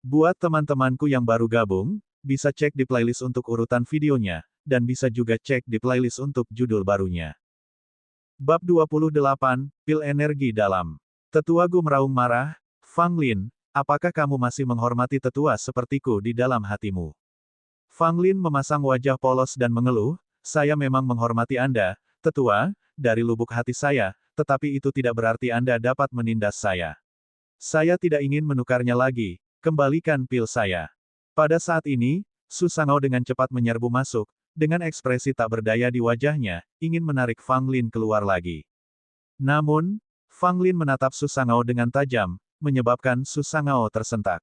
Buat teman-temanku yang baru gabung, bisa cek di playlist untuk urutan videonya, dan bisa juga cek di playlist untuk judul barunya. Bab 28, Pil Energi Dalam. Tetua Gu meraung marah, Fang Lin, apakah kamu masih menghormati tetua sepertiku di dalam hatimu? Fang Lin memasang wajah polos dan mengeluh, saya memang menghormati Anda, tetua, dari lubuk hati saya, tetapi itu tidak berarti Anda dapat menindas saya. Saya tidak ingin menukarnya lagi, kembalikan pil saya. Pada saat ini, Su Sangao dengan cepat menyerbu masuk, dengan ekspresi tak berdaya di wajahnya, ingin menarik Fang Lin keluar lagi. Namun, Fang Lin menatap Su Sangao dengan tajam, menyebabkan Su Sangao tersentak.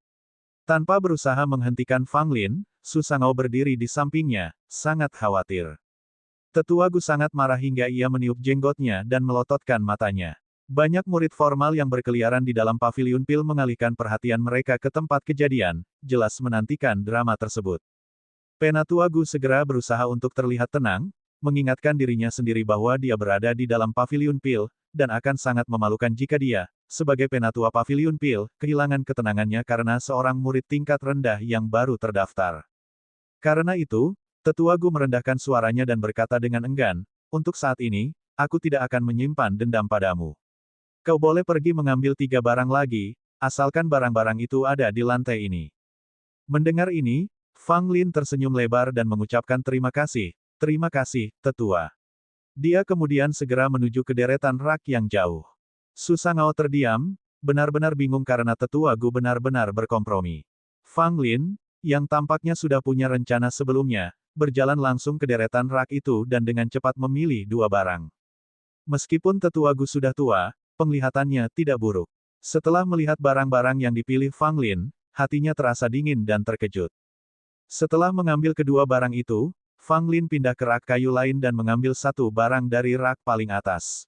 Tanpa berusaha menghentikan Fang Lin, Su Sangao berdiri di sampingnya, sangat khawatir. Tetua Gu sangat marah hingga ia meniup jenggotnya dan melototkan matanya. Banyak murid formal yang berkeliaran di dalam paviliun pil mengalihkan perhatian mereka ke tempat kejadian, jelas menantikan drama tersebut. Penatua Gu segera berusaha untuk terlihat tenang, mengingatkan dirinya sendiri bahwa dia berada di dalam paviliun pil, dan akan sangat memalukan jika dia, sebagai penatua paviliun pil, kehilangan ketenangannya karena seorang murid tingkat rendah yang baru terdaftar. Karena itu, Tetua Gu merendahkan suaranya dan berkata dengan enggan, untuk saat ini, aku tidak akan menyimpan dendam padamu. Kau boleh pergi mengambil 3 barang lagi, asalkan barang-barang itu ada di lantai ini. Mendengar ini, Fang Lin tersenyum lebar dan mengucapkan terima kasih, tetua. Dia kemudian segera menuju ke deretan rak yang jauh. Su Sangao terdiam, benar-benar bingung karena tetua Gu benar-benar berkompromi. Fang Lin, yang tampaknya sudah punya rencana sebelumnya, berjalan langsung ke deretan rak itu dan dengan cepat memilih 2 barang. Meskipun tetua Gu sudah tua, penglihatannya tidak buruk. Setelah melihat barang-barang yang dipilih Fang Lin, hatinya terasa dingin dan terkejut. Setelah mengambil kedua barang itu, Fang Lin pindah ke rak kayu lain dan mengambil 1 barang dari rak paling atas.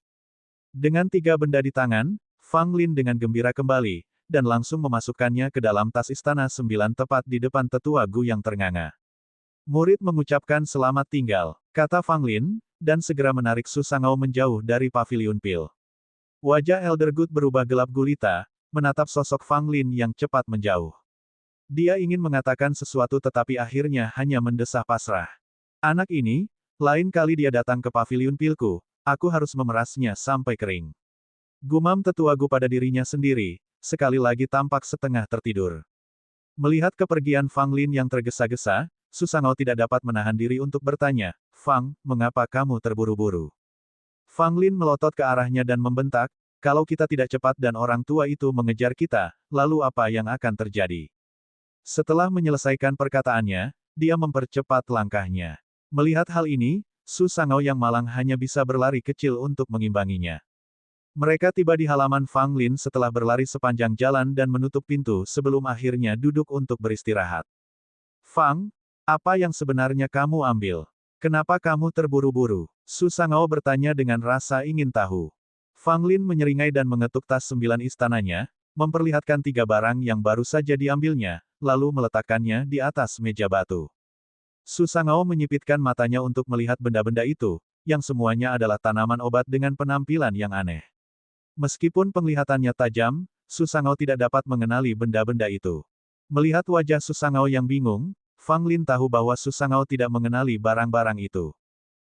Dengan 3 benda di tangan, Fang Lin dengan gembira kembali, dan langsung memasukkannya ke dalam tas istana 9 tepat di depan tetua Gu yang ternganga. Murid mengucapkan selamat tinggal, kata Fang Lin, dan segera menarik Su Sangao menjauh dari paviliun pil. Wajah Elder Good berubah gelap gulita, menatap sosok Fang Lin yang cepat menjauh. Dia ingin mengatakan sesuatu tetapi akhirnya hanya mendesah pasrah. Anak ini, lain kali dia datang ke paviliun pilku, aku harus memerasnya sampai kering. Gumam tetua Gu pada dirinya sendiri, sekali lagi tampak setengah tertidur. Melihat kepergian Fang Lin yang tergesa-gesa, Su Sangao tidak dapat menahan diri untuk bertanya, Fang, mengapa kamu terburu-buru? Fang Lin melotot ke arahnya dan membentak, kalau kita tidak cepat dan orang tua itu mengejar kita, lalu apa yang akan terjadi? Setelah menyelesaikan perkataannya, dia mempercepat langkahnya. Melihat hal ini, Su Sangao yang malang hanya bisa berlari kecil untuk mengimbanginya. Mereka tiba di halaman Fang Lin setelah berlari sepanjang jalan dan menutup pintu sebelum akhirnya duduk untuk beristirahat. Fang, apa yang sebenarnya kamu ambil? Kenapa kamu terburu-buru? Su Sangao bertanya dengan rasa ingin tahu. Fang Lin menyeringai dan mengetuk tas 9 istananya, memperlihatkan 3 barang yang baru saja diambilnya, lalu meletakkannya di atas meja batu. Su Sangao menyipitkan matanya untuk melihat benda-benda itu, yang semuanya adalah tanaman obat dengan penampilan yang aneh. Meskipun penglihatannya tajam, Su Sangao tidak dapat mengenali benda-benda itu. Melihat wajah Su Sangao yang bingung, Fang Lin tahu bahwa Su Sangao tidak mengenali barang-barang itu.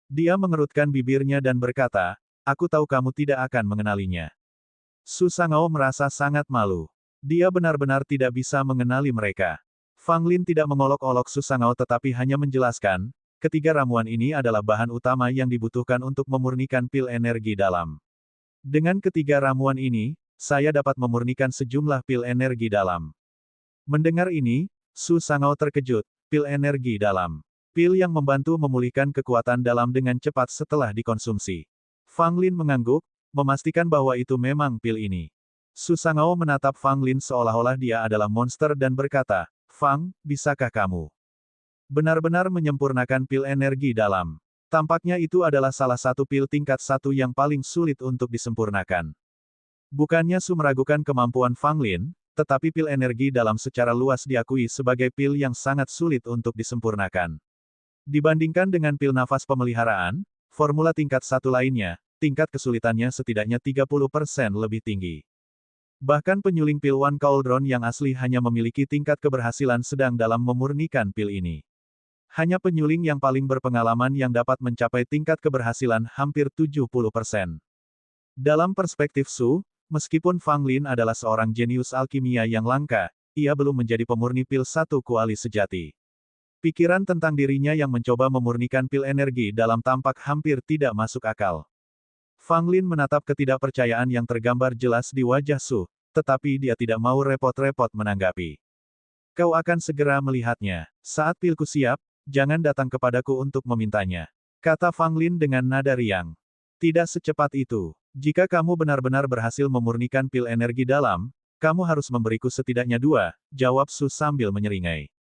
Dia mengerutkan bibirnya dan berkata, aku tahu kamu tidak akan mengenalinya. Su Sangao merasa sangat malu. Dia benar-benar tidak bisa mengenali mereka. Fang Lin tidak mengolok-olok Su Sangao tetapi hanya menjelaskan, ketiga ramuan ini adalah bahan utama yang dibutuhkan untuk memurnikan pil energi dalam. Dengan ketiga ramuan ini, saya dapat memurnikan sejumlah pil energi dalam. Mendengar ini, Su Sangao terkejut, pil energi dalam. Pil yang membantu memulihkan kekuatan dalam dengan cepat setelah dikonsumsi. Fang Lin mengangguk, memastikan bahwa itu memang pil ini. Su Sangao menatap Fang Lin seolah-olah dia adalah monster dan berkata, Fang, bisakah kamu benar-benar menyempurnakan pil energi dalam? Tampaknya itu adalah salah satu pil tingkat 1 yang paling sulit untuk disempurnakan. Bukannya Su meragukan kemampuan Fang Lin, tetapi pil energi dalam secara luas diakui sebagai pil yang sangat sulit untuk disempurnakan. Dibandingkan dengan pil nafas pemeliharaan, formula tingkat 1 lainnya, tingkat kesulitannya setidaknya 30% lebih tinggi. Bahkan penyuling pil One Cauldron yang asli hanya memiliki tingkat keberhasilan sedang dalam memurnikan pil ini. Hanya penyuling yang paling berpengalaman yang dapat mencapai tingkat keberhasilan hampir 70%. Dalam perspektif Su, meskipun Fang Lin adalah seorang jenius alkimia yang langka, ia belum menjadi pemurni pil satu kuali sejati. Pikiran tentang dirinya yang mencoba memurnikan pil energi dalam tampak hampir tidak masuk akal. Fang Lin menatap ketidakpercayaan yang tergambar jelas di wajah Su, tetapi dia tidak mau repot-repot menanggapi. Kau akan segera melihatnya. Saat pilku siap, jangan datang kepadaku untuk memintanya, kata Fang Lin dengan nada riang. Tidak secepat itu. Jika kamu benar-benar berhasil memurnikan pil energi dalam, kamu harus memberiku setidaknya 2, jawab Su sambil menyeringai.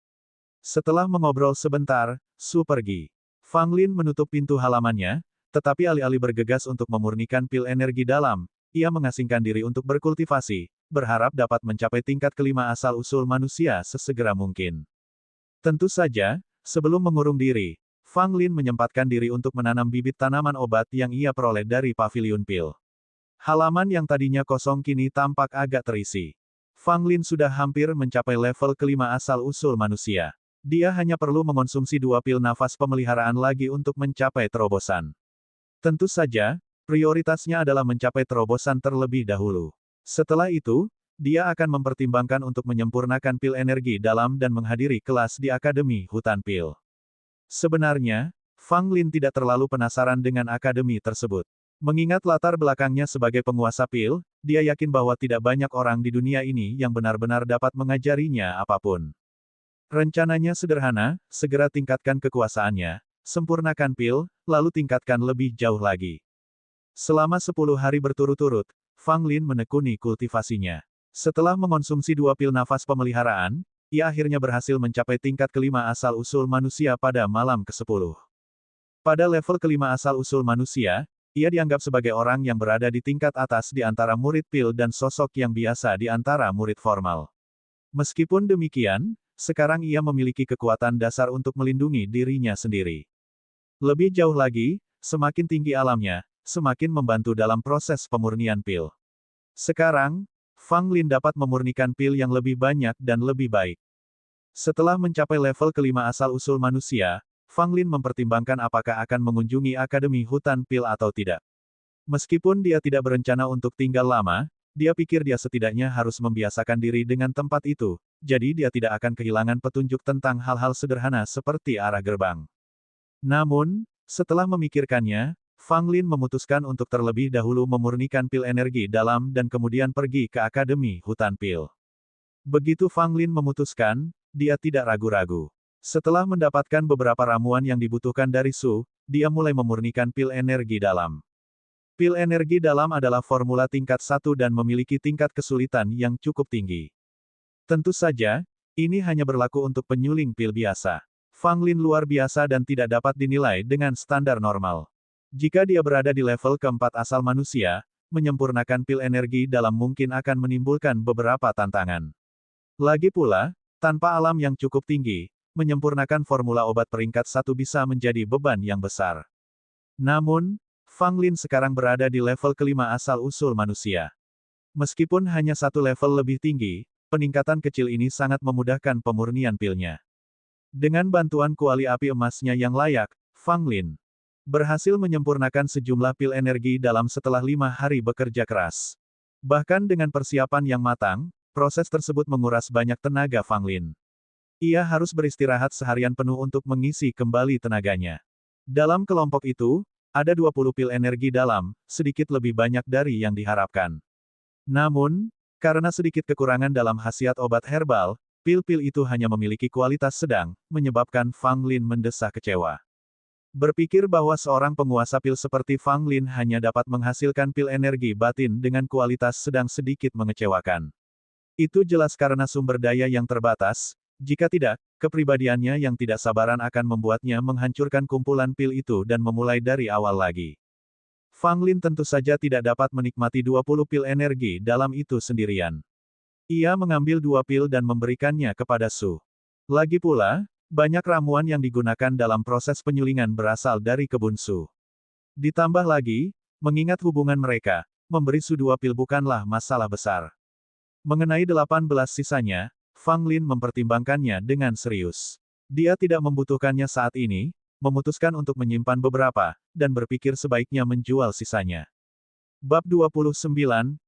Setelah mengobrol sebentar, Su pergi. Fang Lin menutup pintu halamannya, tetapi alih-alih bergegas untuk memurnikan pil energi dalam, ia mengasingkan diri untuk berkultivasi, berharap dapat mencapai tingkat kelima asal-usul manusia sesegera mungkin. Tentu saja, sebelum mengurung diri, Fang Lin menyempatkan diri untuk menanam bibit tanaman obat yang ia peroleh dari paviliun pil. Halaman yang tadinya kosong kini tampak agak terisi. Fang Lin sudah hampir mencapai level kelima asal-usul manusia. Dia hanya perlu mengonsumsi 2 pil nafas pemeliharaan lagi untuk mencapai terobosan. Tentu saja, prioritasnya adalah mencapai terobosan terlebih dahulu. Setelah itu, dia akan mempertimbangkan untuk menyempurnakan pil energi dalam dan menghadiri kelas di Akademi Hutan Pil. Sebenarnya, Fang Lin tidak terlalu penasaran dengan akademi tersebut. Mengingat latar belakangnya sebagai penguasa pil, dia yakin bahwa tidak banyak orang di dunia ini yang benar-benar dapat mengajarinya apapun. Rencananya sederhana, segera tingkatkan kekuasaannya, sempurnakan pil, lalu tingkatkan lebih jauh lagi. Selama 10 hari berturut-turut, Fang Lin menekuni kultivasinya. Setelah mengonsumsi 2 pil nafas pemeliharaan, ia akhirnya berhasil mencapai tingkat kelima asal-usul manusia pada malam ke-10. Pada level kelima asal-usul manusia, ia dianggap sebagai orang yang berada di tingkat atas di antara murid pil dan sosok yang biasa di antara murid formal. Meskipun demikian, sekarang ia memiliki kekuatan dasar untuk melindungi dirinya sendiri. Lebih jauh lagi, semakin tinggi alamnya, semakin membantu dalam proses pemurnian pil. Sekarang, Fang Lin dapat memurnikan pil yang lebih banyak dan lebih baik. Setelah mencapai level kelima asal-usul manusia, Fang Lin mempertimbangkan apakah akan mengunjungi Akademi Hutan Pil atau tidak. Meskipun dia tidak berencana untuk tinggal lama, dia pikir dia setidaknya harus membiasakan diri dengan tempat itu, jadi dia tidak akan kehilangan petunjuk tentang hal-hal sederhana seperti arah gerbang. Namun, setelah memikirkannya, Fang Lin memutuskan untuk terlebih dahulu memurnikan pil energi dalam dan kemudian pergi ke Akademi Hutan Pil. Begitu Fang Lin memutuskan, dia tidak ragu-ragu. Setelah mendapatkan beberapa ramuan yang dibutuhkan dari Su, dia mulai memurnikan pil energi dalam. Pil energi dalam adalah formula tingkat 1 dan memiliki tingkat kesulitan yang cukup tinggi. Tentu saja, ini hanya berlaku untuk penyuling pil biasa. Fang Lin luar biasa dan tidak dapat dinilai dengan standar normal. Jika dia berada di level keempat asal manusia, menyempurnakan pil energi dalam mungkin akan menimbulkan beberapa tantangan. Lagi pula, tanpa alam yang cukup tinggi, menyempurnakan formula obat peringkat 1 bisa menjadi beban yang besar. Namun, Fang Lin sekarang berada di level kelima asal-usul manusia. Meskipun hanya 1 level lebih tinggi, peningkatan kecil ini sangat memudahkan pemurnian pilnya. Dengan bantuan kuali api emasnya yang layak, Fang Lin berhasil menyempurnakan sejumlah pil energi dalam setelah 5 hari bekerja keras. Bahkan dengan persiapan yang matang, proses tersebut menguras banyak tenaga Fang Lin. Ia harus beristirahat seharian penuh untuk mengisi kembali tenaganya. Dalam kelompok itu, ada 20 pil energi dalam, sedikit lebih banyak dari yang diharapkan. Namun, karena sedikit kekurangan dalam khasiat obat herbal, pil-pil itu hanya memiliki kualitas sedang, menyebabkan Fang Lin mendesah kecewa. Berpikir bahwa seorang penguasa pil seperti Fang Lin hanya dapat menghasilkan pil energi batin dengan kualitas sedang sedikit mengecewakan. Itu jelas karena sumber daya yang terbatas. Jika tidak, kepribadiannya yang tidak sabaran akan membuatnya menghancurkan kumpulan pil itu dan memulai dari awal lagi. Fang Lin tentu saja tidak dapat menikmati 20 pil energi dalam itu sendirian. Ia mengambil 2 pil dan memberikannya kepada Su. Lagi pula, banyak ramuan yang digunakan dalam proses penyulingan berasal dari kebun Su. Ditambah lagi, mengingat hubungan mereka, memberi Su 2 pil bukanlah masalah besar. Mengenai 18 sisanya, Fang Lin mempertimbangkannya dengan serius. Dia tidak membutuhkannya saat ini, memutuskan untuk menyimpan beberapa, dan berpikir sebaiknya menjual sisanya. Bab 29,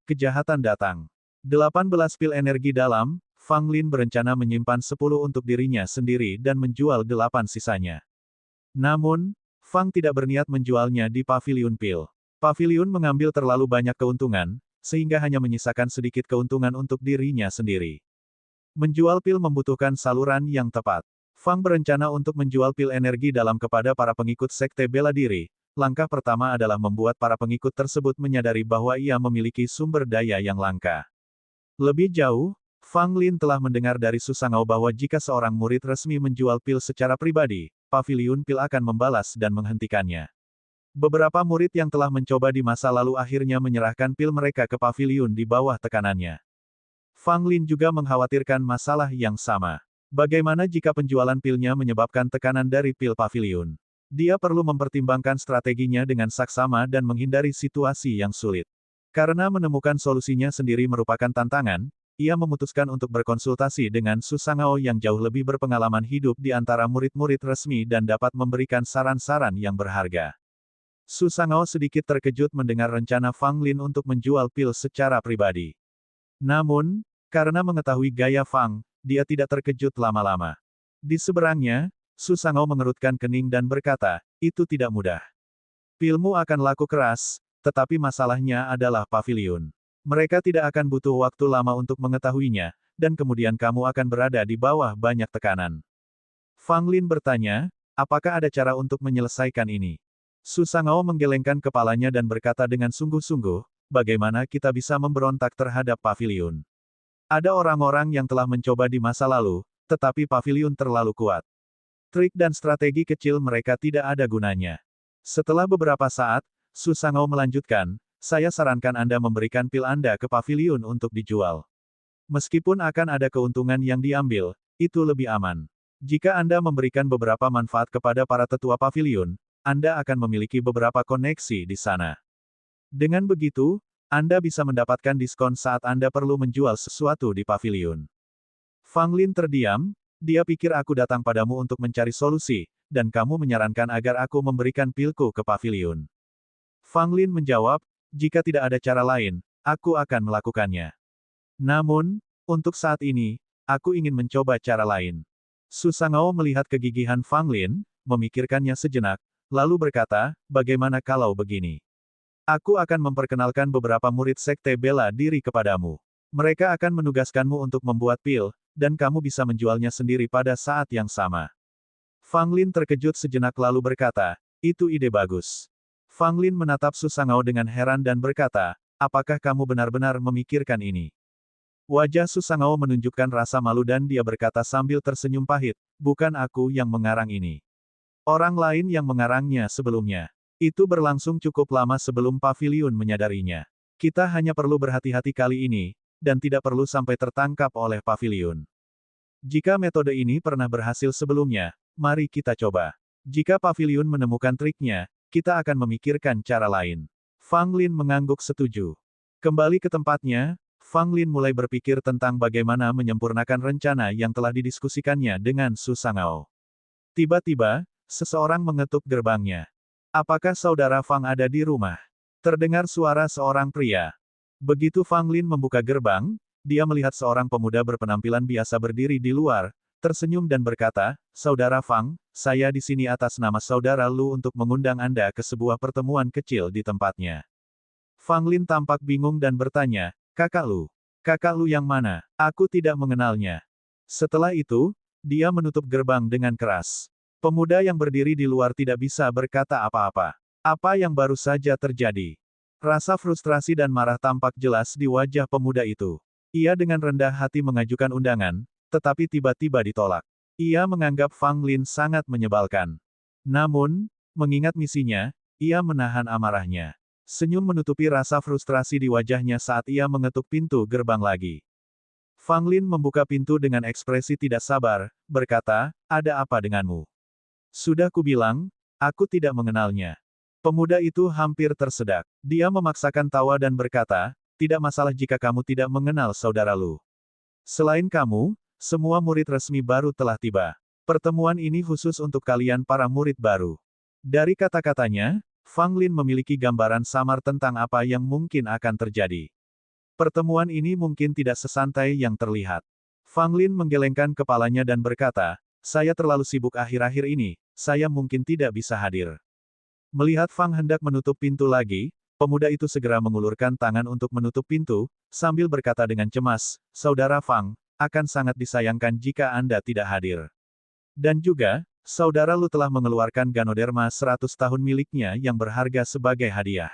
Kejahatan Datang. 18 pil energi dalam, Fang Lin berencana menyimpan 10 untuk dirinya sendiri dan menjual 8 sisanya. Namun, Fang tidak berniat menjualnya di paviliun pil. Paviliun mengambil terlalu banyak keuntungan, sehingga hanya menyisakan sedikit keuntungan untuk dirinya sendiri. Menjual pil membutuhkan saluran yang tepat. Fang berencana untuk menjual pil energi dalam kepada para pengikut sekte bela diri. Langkah pertama adalah membuat para pengikut tersebut menyadari bahwa ia memiliki sumber daya yang langka. Lebih jauh, Fang Lin telah mendengar dari Susangao bahwa jika seorang murid resmi menjual pil secara pribadi, paviliun pil akan membalas dan menghentikannya. Beberapa murid yang telah mencoba di masa lalu akhirnya menyerahkan pil mereka ke paviliun di bawah tekanannya. Fang Lin juga mengkhawatirkan masalah yang sama. Bagaimana jika penjualan pilnya menyebabkan tekanan dari pil paviliun? Dia perlu mempertimbangkan strateginya dengan saksama dan menghindari situasi yang sulit. Karena menemukan solusinya sendiri merupakan tantangan, ia memutuskan untuk berkonsultasi dengan Susangao yang jauh lebih berpengalaman hidup di antara murid-murid resmi dan dapat memberikan saran-saran yang berharga. Susangao sedikit terkejut mendengar rencana Fang Lin untuk menjual pil secara pribadi. Namun, karena mengetahui gaya Fang, dia tidak terkejut lama-lama. Di seberangnya, Susangao mengerutkan kening dan berkata, itu tidak mudah. Pilmu akan laku keras, tetapi masalahnya adalah paviliun. Mereka tidak akan butuh waktu lama untuk mengetahuinya, dan kemudian kamu akan berada di bawah banyak tekanan. Fang Lin bertanya, apakah ada cara untuk menyelesaikan ini? Susangao menggelengkan kepalanya dan berkata dengan sungguh-sungguh, bagaimana kita bisa memberontak terhadap paviliun? Ada orang-orang yang telah mencoba di masa lalu, tetapi paviliun terlalu kuat. Trik dan strategi kecil mereka tidak ada gunanya. Setelah beberapa saat, Susangao melanjutkan, saya sarankan Anda memberikan pil Anda ke paviliun untuk dijual. Meskipun akan ada keuntungan yang diambil, itu lebih aman. Jika Anda memberikan beberapa manfaat kepada para tetua paviliun, Anda akan memiliki beberapa koneksi di sana. Dengan begitu, Anda bisa mendapatkan diskon saat Anda perlu menjual sesuatu di paviliun. Fang Lin terdiam, dia pikir aku datang padamu untuk mencari solusi, dan kamu menyarankan agar aku memberikan pilku ke paviliun. Fang Lin menjawab, jika tidak ada cara lain, aku akan melakukannya. Namun, untuk saat ini, aku ingin mencoba cara lain. Susangao melihat kegigihan Fang Lin, memikirkannya sejenak, lalu berkata, bagaimana kalau begini? Aku akan memperkenalkan beberapa murid sekte bela diri kepadamu. Mereka akan menugaskanmu untuk membuat pil, dan kamu bisa menjualnya sendiri pada saat yang sama. Fang Lin terkejut sejenak lalu berkata, itu ide bagus. Fang Lin menatap Susangao dengan heran dan berkata, apakah kamu benar-benar memikirkan ini? Wajah Susangao menunjukkan rasa malu dan dia berkata sambil tersenyum pahit, bukan aku yang mengarang ini. Orang lain yang mengarangnya sebelumnya. Itu berlangsung cukup lama sebelum paviliun menyadarinya. Kita hanya perlu berhati-hati kali ini, dan tidak perlu sampai tertangkap oleh paviliun. Jika metode ini pernah berhasil sebelumnya, mari kita coba. Jika paviliun menemukan triknya, kita akan memikirkan cara lain. Fang Lin mengangguk setuju. Kembali ke tempatnya, Fang Lin mulai berpikir tentang bagaimana menyempurnakan rencana yang telah didiskusikannya dengan Susangao. Tiba-tiba, seseorang mengetuk gerbangnya. Apakah saudara Fang ada di rumah? Terdengar suara seorang pria. Begitu Fang Lin membuka gerbang, dia melihat seorang pemuda berpenampilan biasa berdiri di luar, tersenyum dan berkata, Saudara Fang, saya di sini atas nama saudara Lu untuk mengundang Anda ke sebuah pertemuan kecil di tempatnya. Fang Lin tampak bingung dan bertanya, Kakak Lu? Kakak Lu yang mana? Aku tidak mengenalnya. Setelah itu, dia menutup gerbang dengan keras. Pemuda yang berdiri di luar tidak bisa berkata apa-apa. Apa yang baru saja terjadi? Rasa frustrasi dan marah tampak jelas di wajah pemuda itu. Ia dengan rendah hati mengajukan undangan, tetapi tiba-tiba ditolak. Ia menganggap Fang Lin sangat menyebalkan. Namun, mengingat misinya, ia menahan amarahnya. Senyum menutupi rasa frustrasi di wajahnya saat ia mengetuk pintu gerbang lagi. Fang Lin membuka pintu dengan ekspresi tidak sabar, berkata, ada apa denganmu? Sudah kubilang, aku tidak mengenalnya. Pemuda itu hampir tersedak. Dia memaksakan tawa dan berkata, tidak masalah jika kamu tidak mengenal saudara Lu. Selain kamu, semua murid resmi baru telah tiba. Pertemuan ini khusus untuk kalian para murid baru. Dari kata-katanya, Fang Lin memiliki gambaran samar tentang apa yang mungkin akan terjadi. Pertemuan ini mungkin tidak sesantai yang terlihat. Fang Lin menggelengkan kepalanya dan berkata, saya terlalu sibuk akhir-akhir ini, saya mungkin tidak bisa hadir. Melihat Fang hendak menutup pintu lagi, pemuda itu segera mengulurkan tangan untuk menutup pintu, sambil berkata dengan cemas, Saudara Fang, akan sangat disayangkan jika Anda tidak hadir. Dan juga, saudara Lu telah mengeluarkan Ganoderma 100 tahun miliknya yang berharga sebagai hadiah.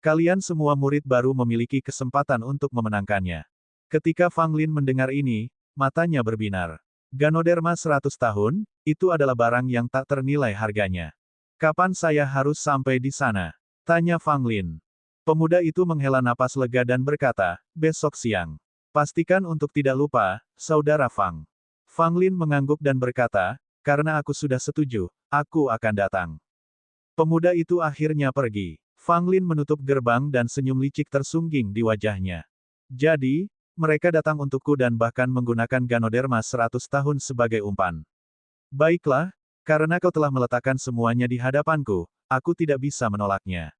Kalian semua murid baru memiliki kesempatan untuk memenangkannya. Ketika Fang Lin mendengar ini, matanya berbinar. Ganoderma 100 tahun, itu adalah barang yang tak ternilai harganya. Kapan saya harus sampai di sana? Tanya Fang Lin. Pemuda itu menghela napas lega dan berkata, besok siang. Pastikan untuk tidak lupa, saudara Fang. Fang Lin mengangguk dan berkata, karena aku sudah setuju, aku akan datang. Pemuda itu akhirnya pergi. Fang Lin menutup gerbang dan senyum licik tersungging di wajahnya. Jadi, mereka datang untukku dan bahkan menggunakan Ganoderma 100 tahun sebagai umpan. Baiklah, karena kau telah meletakkan semuanya di hadapanku, aku tidak bisa menolaknya.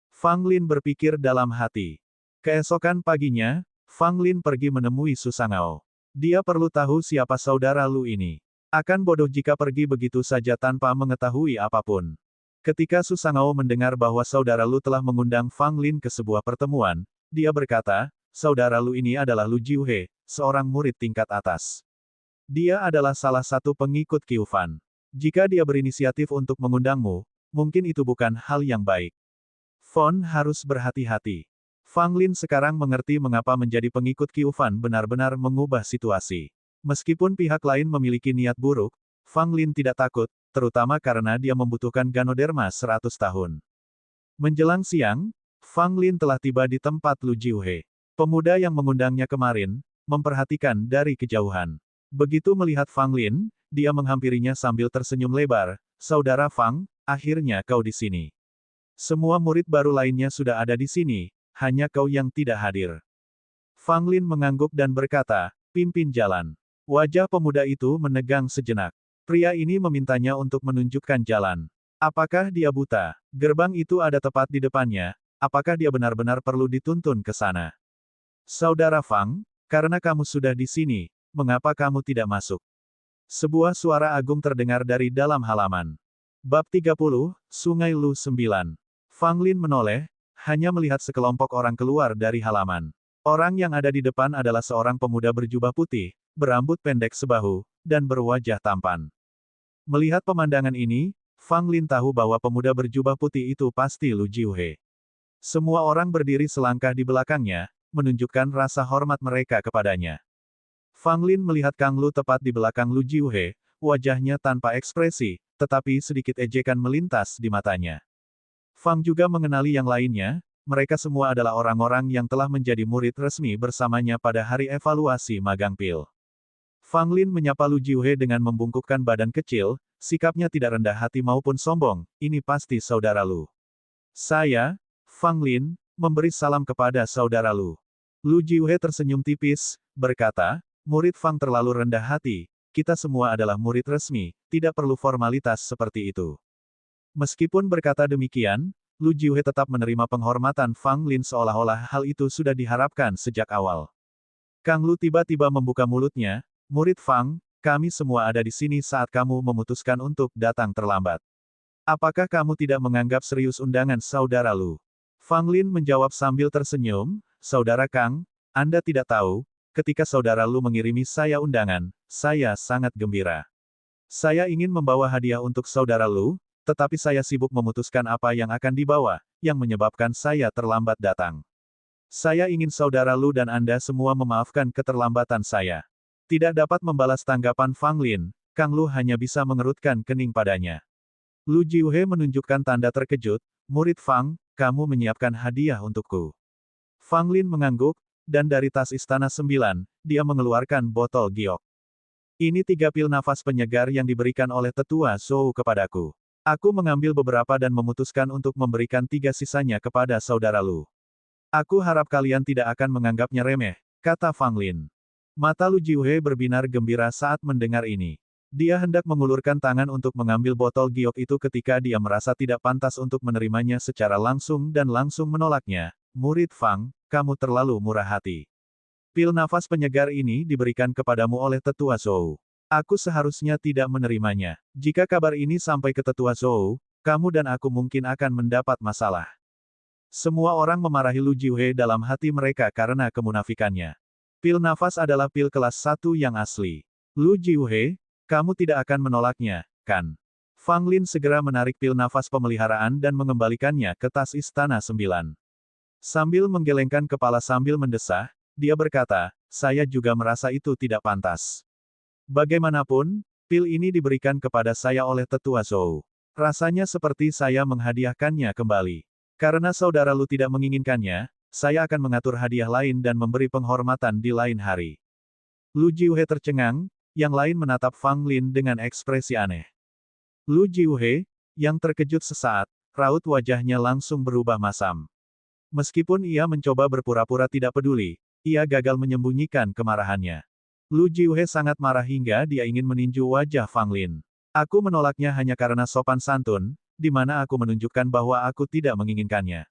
Fang Lin berpikir dalam hati. Keesokan paginya, Fang Lin pergi menemui Susangao. Dia perlu tahu siapa saudara Lu ini. Akan bodoh jika pergi begitu saja tanpa mengetahui apapun. Ketika Susangao mendengar bahwa saudara Lu telah mengundang Fang Lin ke sebuah pertemuan, dia berkata, saudara Lu ini adalah Lu Jiuhe, seorang murid tingkat atas. Dia adalah salah satu pengikut Qiu Fan. Jika dia berinisiatif untuk mengundangmu, mungkin itu bukan hal yang baik. Fon harus berhati-hati. Fang Lin sekarang mengerti mengapa menjadi pengikut Qiu Fan benar-benar mengubah situasi. Meskipun pihak lain memiliki niat buruk, Fang Lin tidak takut, terutama karena dia membutuhkan Ganoderma 100 tahun. Menjelang siang, Fang Lin telah tiba di tempat Lu Jiuhe. Pemuda yang mengundangnya kemarin, memperhatikan dari kejauhan. Begitu melihat Fang Lin, dia menghampirinya sambil tersenyum lebar, Saudara Fang, akhirnya kau di sini. Semua murid baru lainnya sudah ada di sini, hanya kau yang tidak hadir. Fang Lin mengangguk dan berkata, pimpin jalan. Wajah pemuda itu menegang sejenak. Pria ini memintanya untuk menunjukkan jalan. Apakah dia buta? Gerbang itu ada tepat di depannya, apakah dia benar-benar perlu dituntun ke sana? Saudara Fang, karena kamu sudah di sini, mengapa kamu tidak masuk? Sebuah suara agung terdengar dari dalam halaman. Bab 30, Sungai Lu 9. Fang Lin menoleh, hanya melihat sekelompok orang keluar dari halaman. Orang yang ada di depan adalah seorang pemuda berjubah putih, berambut pendek sebahu, dan berwajah tampan. Melihat pemandangan ini, Fang Lin tahu bahwa pemuda berjubah putih itu pasti Lu Jiuhe. Semua orang berdiri selangkah di belakangnya, menunjukkan rasa hormat mereka kepadanya. Fang Lin melihat Kang Lu tepat di belakang Lu Jiuhe, wajahnya tanpa ekspresi, tetapi sedikit ejekan melintas di matanya. Fang juga mengenali yang lainnya, mereka semua adalah orang-orang yang telah menjadi murid resmi bersamanya pada hari evaluasi magang pil. Fang Lin menyapa Lu Jiuhe dengan membungkukkan badan kecil, sikapnya tidak rendah hati maupun sombong, ini pasti saudara Lu. Saya, Fang Lin, memberi salam kepada saudara Lu. Lu Jiuhe tersenyum tipis, berkata, murid Fang terlalu rendah hati, kita semua adalah murid resmi, tidak perlu formalitas seperti itu. Meskipun berkata demikian, Lu Jiuhe tetap menerima penghormatan Fang Lin seolah-olah hal itu sudah diharapkan sejak awal. Kang Lu tiba-tiba membuka mulutnya, murid Fang, kami semua ada di sini saat kamu memutuskan untuk datang terlambat. Apakah kamu tidak menganggap serius undangan saudara Lu? Fang Lin menjawab sambil tersenyum, Saudara Kang, Anda tidak tahu, ketika saudara Lu mengirimi saya undangan, saya sangat gembira. Saya ingin membawa hadiah untuk saudara Lu, tetapi saya sibuk memutuskan apa yang akan dibawa, yang menyebabkan saya terlambat datang. Saya ingin saudara Lu dan Anda semua memaafkan keterlambatan saya. Tidak dapat membalas tanggapan Fang Lin, Kang Lu hanya bisa mengerutkan kening padanya. Lu Jiuhe menunjukkan tanda terkejut, murid Fang, kamu menyiapkan hadiah untukku. Fang Lin mengangguk, dan dari tas Istana 9, dia mengeluarkan botol giok. Ini 3 pil nafas penyegar yang diberikan oleh tetua Zhou kepadaku. Aku mengambil beberapa dan memutuskan untuk memberikan 3 sisanya kepada saudara Lu. Aku harap kalian tidak akan menganggapnya remeh, kata Fang Lin. Mata Lu Jiuhe berbinar gembira saat mendengar ini. Dia hendak mengulurkan tangan untuk mengambil botol giok itu ketika dia merasa tidak pantas untuk menerimanya secara langsung dan langsung menolaknya. Murid Fang, kamu terlalu murah hati. Pil nafas penyegar ini diberikan kepadamu oleh Tetua Zhou. Aku seharusnya tidak menerimanya. Jika kabar ini sampai ke Tetua Zhou, kamu dan aku mungkin akan mendapat masalah. Semua orang memarahi Lu Jiuhe dalam hati mereka karena kemunafikannya. Pil nafas adalah pil kelas 1 yang asli. Lu Jiuhe, kamu tidak akan menolaknya, kan? Fang Lin segera menarik pil nafas pemeliharaan dan mengembalikannya ke tas Istana 9. Sambil menggelengkan kepala sambil mendesah, dia berkata, saya juga merasa itu tidak pantas. Bagaimanapun, pil ini diberikan kepada saya oleh Tetua Zhou. Rasanya seperti saya menghadiahkannya kembali. Karena saudara Lu tidak menginginkannya, saya akan mengatur hadiah lain dan memberi penghormatan di lain hari. Lu Jiuhe tercengang, yang lain menatap Fang Lin dengan ekspresi aneh. Lu Jiuhe, yang terkejut sesaat, raut wajahnya langsung berubah masam. Meskipun ia mencoba berpura-pura tidak peduli, ia gagal menyembunyikan kemarahannya. Lu Jiuhe sangat marah hingga dia ingin meninju wajah Fang Lin. Aku menolaknya hanya karena sopan santun, di mana aku menunjukkan bahwa aku tidak menginginkannya.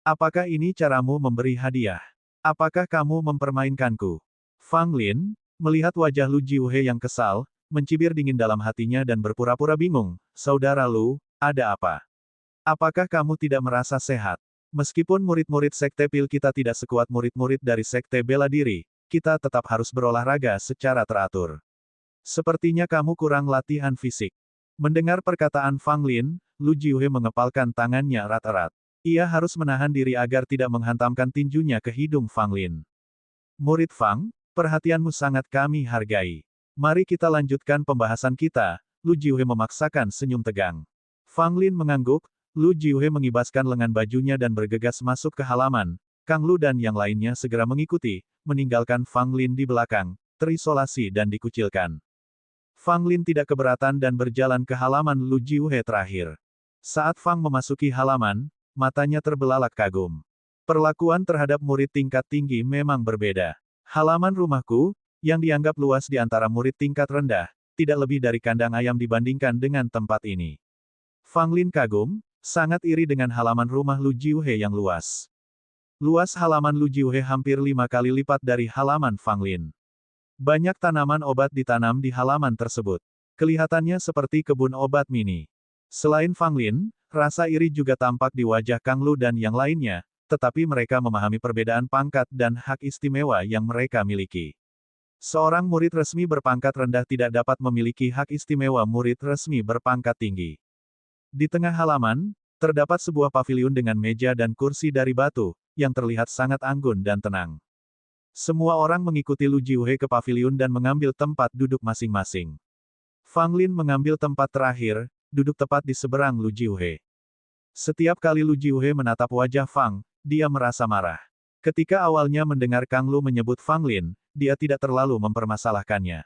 Apakah ini caramu memberi hadiah? Apakah kamu mempermainkanku? Fang Lin, melihat wajah Lu Jiuhe yang kesal, mencibir dingin dalam hatinya dan berpura-pura bingung. Saudara Lu, ada apa? Apakah kamu tidak merasa sehat? Meskipun murid-murid Sekte Pil kita tidak sekuat murid-murid dari Sekte Bela Diri, kita tetap harus berolahraga secara teratur. Sepertinya kamu kurang latihan fisik. Mendengar perkataan Fang Lin, Lu Jiuhe mengepalkan tangannya erat-erat. Ia harus menahan diri agar tidak menghantamkan tinjunya ke hidung Fang Lin. Murid Fang, perhatianmu sangat kami hargai. Mari kita lanjutkan pembahasan kita. Lu Jiuhe memaksakan senyum tegang. Fang Lin mengangguk, Lu Jiuhe mengibaskan lengan bajunya dan bergegas masuk ke halaman. Kang Lu dan yang lainnya segera mengikuti, meninggalkan Fang Lin di belakang, terisolasi dan dikucilkan. Fang Lin tidak keberatan dan berjalan ke halaman Lu Jiuhe terakhir. Saat Fang memasuki halaman, matanya terbelalak kagum. Perlakuan terhadap murid tingkat tinggi memang berbeda. Halaman rumahku, yang dianggap luas di antara murid tingkat rendah, tidak lebih dari kandang ayam dibandingkan dengan tempat ini. Fang Lin kagum, sangat iri dengan halaman rumah Lu Jiuhe yang luas. Luas halaman Lu Jiuhe hampir 5 kali lipat dari halaman Fang Lin. Banyak tanaman obat ditanam di halaman tersebut. Kelihatannya seperti kebun obat mini. Selain Fang Lin, rasa iri juga tampak di wajah Kang Lu dan yang lainnya, tetapi mereka memahami perbedaan pangkat dan hak istimewa yang mereka miliki. Seorang murid resmi berpangkat rendah tidak dapat memiliki hak istimewa murid resmi berpangkat tinggi. Di tengah halaman, terdapat sebuah paviliun dengan meja dan kursi dari batu, yang terlihat sangat anggun dan tenang. Semua orang mengikuti Lu Jiuhe ke paviliun dan mengambil tempat duduk masing-masing. Fang Lin mengambil tempat terakhir, duduk tepat di seberang Lu Jiuhe. Setiap kali Lu Jiuhe menatap wajah Fang, dia merasa marah. Ketika awalnya mendengar Kang Lu menyebut Fang Lin, dia tidak terlalu mempermasalahkannya.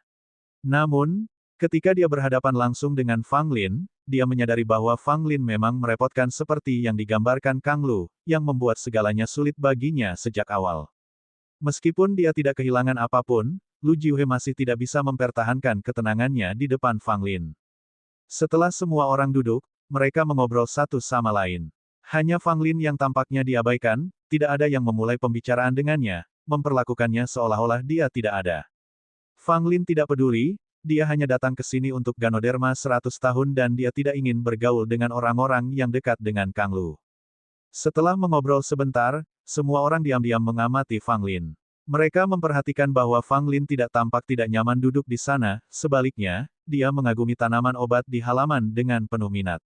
Namun, ketika dia berhadapan langsung dengan Fang Lin, dia menyadari bahwa Fang Lin memang merepotkan seperti yang digambarkan Kang Lu, yang membuat segalanya sulit baginya sejak awal. Meskipun dia tidak kehilangan apapun, Lu Jiuhe masih tidak bisa mempertahankan ketenangannya di depan Fang Lin. Setelah semua orang duduk, mereka mengobrol satu sama lain. Hanya Fang Lin yang tampaknya diabaikan, tidak ada yang memulai pembicaraan dengannya, memperlakukannya seolah-olah dia tidak ada. Fang Lin tidak peduli, dia hanya datang ke sini untuk Ganoderma 100 tahun dan dia tidak ingin bergaul dengan orang-orang yang dekat dengan Kang Lu. Setelah mengobrol sebentar, semua orang diam-diam mengamati Fang Lin. Mereka memperhatikan bahwa Fang Lin tidak tampak tidak nyaman duduk di sana, sebaliknya, dia mengagumi tanaman obat di halaman dengan penuh minat.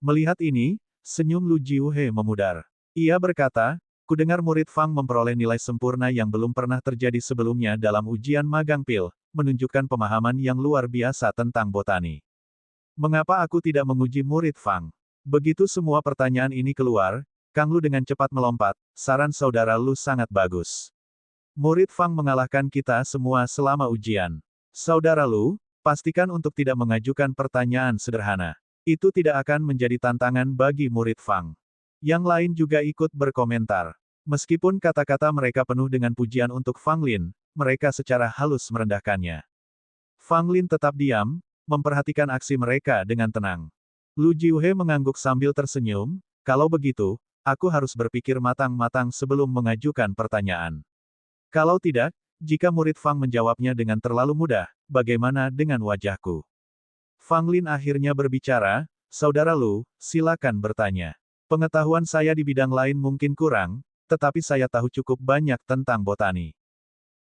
Melihat ini, senyum Lu Jiuhe memudar. Ia berkata, kudengar murid Fang memperoleh nilai sempurna yang belum pernah terjadi sebelumnya dalam ujian magang pil, menunjukkan pemahaman yang luar biasa tentang botani. Mengapa aku tidak menguji murid Fang? Begitu semua pertanyaan ini keluar, Kang Lu dengan cepat melompat, saran saudara Lu sangat bagus. Murid Fang mengalahkan kita semua selama ujian. Saudara Lu, pastikan untuk tidak mengajukan pertanyaan sederhana. Itu tidak akan menjadi tantangan bagi murid Fang. Yang lain juga ikut berkomentar. Meskipun kata-kata mereka penuh dengan pujian untuk Fang Lin, mereka secara halus merendahkannya. Fang Lin tetap diam, memperhatikan aksi mereka dengan tenang. Lu Jiuhe mengangguk sambil tersenyum, kalau begitu, aku harus berpikir matang-matang sebelum mengajukan pertanyaan. Kalau tidak, jika murid Fang menjawabnya dengan terlalu mudah, bagaimana dengan wajahku? Fang Lin akhirnya berbicara, Saudara Lu, silakan bertanya. Pengetahuan saya di bidang lain mungkin kurang, tetapi saya tahu cukup banyak tentang botani.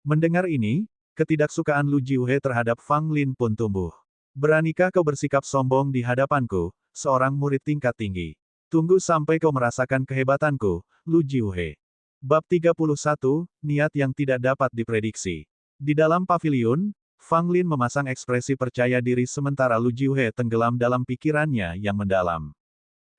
Mendengar ini, ketidaksukaan Lu Jiuhe terhadap Fang Lin pun tumbuh. Beranikah kau bersikap sombong di hadapanku, seorang murid tingkat tinggi? Tunggu sampai kau merasakan kehebatanku, Lu Jiuhe. Bab 31, Niat yang tidak dapat diprediksi. Di dalam paviliun, Fang Lin memasang ekspresi percaya diri sementara Lu Jiuhe tenggelam dalam pikirannya yang mendalam.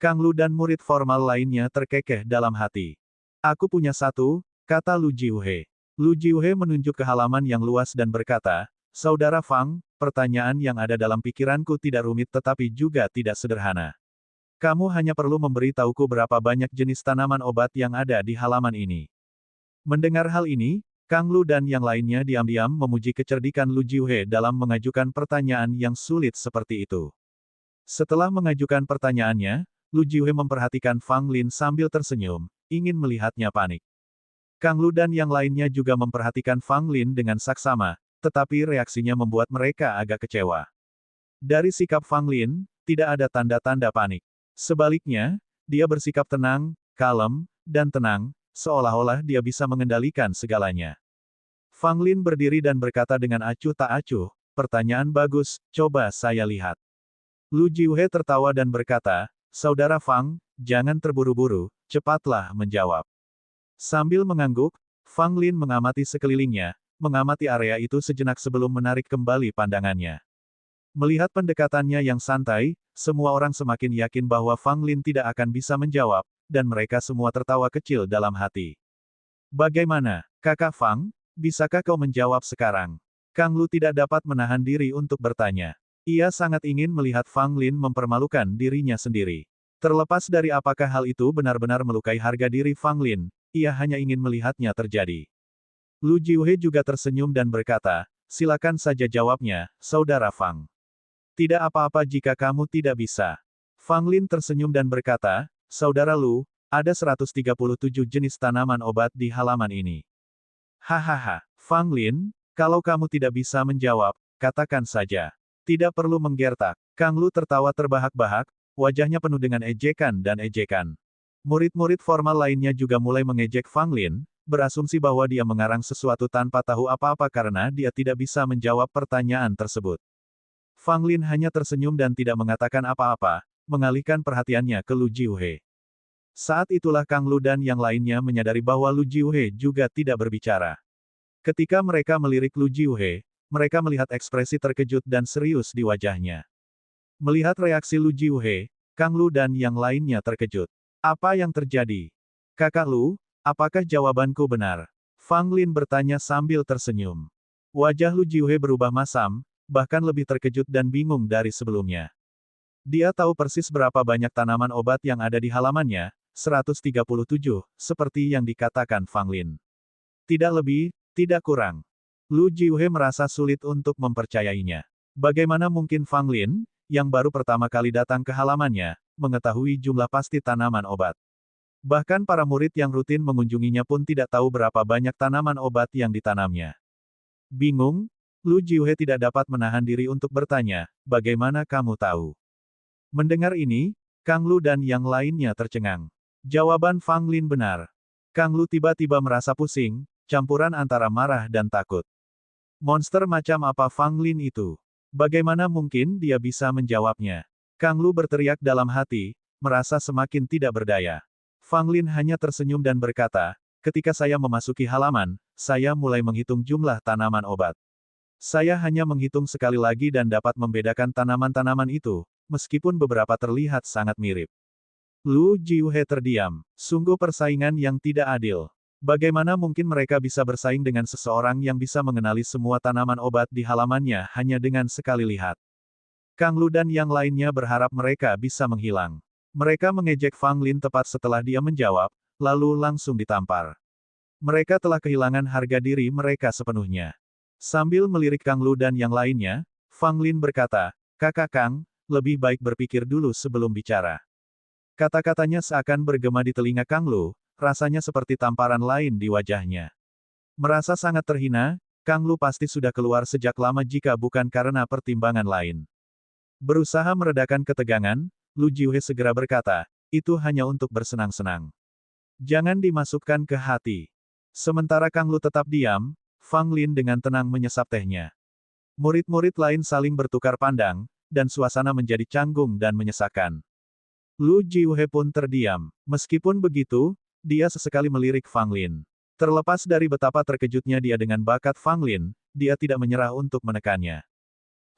Kang Lu dan murid formal lainnya terkekeh dalam hati. Aku punya satu, kata Lu Jiuhe. Lu Jiuhe menunjuk ke halaman yang luas dan berkata, Saudara Fang, pertanyaan yang ada dalam pikiranku tidak rumit tetapi juga tidak sederhana. Kamu hanya perlu memberitahuku berapa banyak jenis tanaman obat yang ada di halaman ini. Mendengar hal ini, Kang Lu dan yang lainnya diam-diam memuji kecerdikan Lu Jiuhe dalam mengajukan pertanyaan yang sulit seperti itu. Setelah mengajukan pertanyaannya, Lu Jiuhe memperhatikan Fang Lin sambil tersenyum, ingin melihatnya panik. Kang Lu dan yang lainnya juga memperhatikan Fang Lin dengan saksama, tetapi reaksinya membuat mereka agak kecewa. Dari sikap Fang Lin, tidak ada tanda-tanda panik. Sebaliknya, dia bersikap tenang, kalem, dan tenang, seolah-olah dia bisa mengendalikan segalanya. Fang Lin berdiri dan berkata dengan acuh tak acuh, pertanyaan bagus, coba saya lihat. Lu Jiuhe tertawa dan berkata, Saudara Fang, jangan terburu-buru, cepatlah menjawab. Sambil mengangguk, Fang Lin mengamati sekelilingnya, mengamati area itu sejenak sebelum menarik kembali pandangannya. Melihat pendekatannya yang santai, semua orang semakin yakin bahwa Fang Lin tidak akan bisa menjawab, dan mereka semua tertawa kecil dalam hati. Bagaimana, Kakak Fang? Bisakah kau menjawab sekarang? Kang Lu tidak dapat menahan diri untuk bertanya. Ia sangat ingin melihat Fang Lin mempermalukan dirinya sendiri. Terlepas dari apakah hal itu benar-benar melukai harga diri Fang Lin, ia hanya ingin melihatnya terjadi. Lu Jiuhe juga tersenyum dan berkata, silakan saja jawabnya, Saudara Fang. Tidak apa-apa jika kamu tidak bisa. Fang Lin tersenyum dan berkata, Saudara Lu, ada 137 jenis tanaman obat di halaman ini. Hahaha, Fang Lin, kalau kamu tidak bisa menjawab, katakan saja. Tidak perlu menggertak. Kang Lu tertawa terbahak-bahak, wajahnya penuh dengan ejekan dan ejekan. Murid-murid formal lainnya juga mulai mengejek Fang Lin, berasumsi bahwa dia mengarang sesuatu tanpa tahu apa-apa karena dia tidak bisa menjawab pertanyaan tersebut. Fang Lin hanya tersenyum dan tidak mengatakan apa-apa, mengalihkan perhatiannya ke Lu Jiuhe. Saat itulah Kang Lu dan yang lainnya menyadari bahwa Lu Jiuhe juga tidak berbicara. Ketika mereka melirik Lu Jiuhe, mereka melihat ekspresi terkejut dan serius di wajahnya. Melihat reaksi Lu Jiuhe, Kang Lu dan yang lainnya terkejut. Apa yang terjadi? Kakak Lu, apakah jawabanku benar? Fang Lin bertanya sambil tersenyum. Wajah Lu Jiuhe berubah masam, bahkan lebih terkejut dan bingung dari sebelumnya. Dia tahu persis berapa banyak tanaman obat yang ada di halamannya, 137, seperti yang dikatakan Fang Lin. Tidak lebih, tidak kurang. Lu Jiuhe merasa sulit untuk mempercayainya. Bagaimana mungkin Fang Lin, yang baru pertama kali datang ke halamannya, mengetahui jumlah pasti tanaman obat. Bahkan para murid yang rutin mengunjunginya pun tidak tahu berapa banyak tanaman obat yang ditanamnya. Bingung, Lu Jiuhe tidak dapat menahan diri untuk bertanya, bagaimana kamu tahu? Mendengar ini, Kang Lu dan yang lainnya tercengang. Jawaban Fang Lin benar. Kang Lu tiba-tiba merasa pusing, campuran antara marah dan takut. Monster macam apa Fang Lin itu? Bagaimana mungkin dia bisa menjawabnya? Kang Lu berteriak dalam hati, merasa semakin tidak berdaya. Fang Lin hanya tersenyum dan berkata, ketika saya memasuki halaman, saya mulai menghitung jumlah tanaman obat. Saya hanya menghitung sekali lagi dan dapat membedakan tanaman-tanaman itu, meskipun beberapa terlihat sangat mirip. Lu Jiuhe terdiam. Sungguh persaingan yang tidak adil. Bagaimana mungkin mereka bisa bersaing dengan seseorang yang bisa mengenali semua tanaman obat di halamannya hanya dengan sekali lihat? Kang Lu dan yang lainnya berharap mereka bisa menghilang. Mereka mengejek Fang Lin tepat setelah dia menjawab, lalu langsung ditampar. Mereka telah kehilangan harga diri mereka sepenuhnya. Sambil melirik Kang Lu dan yang lainnya, Fang Lin berkata, "Kakak Kang, lebih baik berpikir dulu sebelum bicara." Kata-katanya seakan bergema di telinga Kang Lu, rasanya seperti tamparan lain di wajahnya. Merasa sangat terhina, Kang Lu pasti sudah keluar sejak lama jika bukan karena pertimbangan lain. Berusaha meredakan ketegangan, Lu Jiuhe segera berkata, "Itu hanya untuk bersenang-senang. Jangan dimasukkan ke hati." Sementara Kang Lu tetap diam, Fang Lin dengan tenang menyesap tehnya. Murid-murid lain saling bertukar pandang, dan suasana menjadi canggung dan menyesakan. Lu Jiuhe pun terdiam. Meskipun begitu, dia sesekali melirik Fang Lin. Terlepas dari betapa terkejutnya dia dengan bakat Fang Lin, dia tidak menyerah untuk menekannya.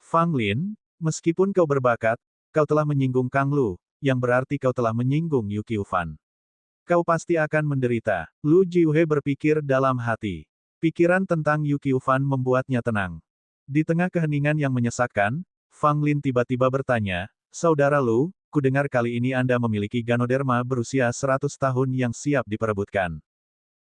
"Fang Lin, meskipun kau berbakat, kau telah menyinggung Kang Lu, yang berarti kau telah menyinggung Yu Qiufan. Kau pasti akan menderita." Lu Jiuhe berpikir dalam hati. Pikiran tentang Yu Qiufan membuatnya tenang. Di tengah keheningan yang menyesakkan, Fang Lin tiba-tiba bertanya, "Saudara Lu, kudengar kali ini Anda memiliki Ganoderma berusia 100 tahun yang siap diperebutkan.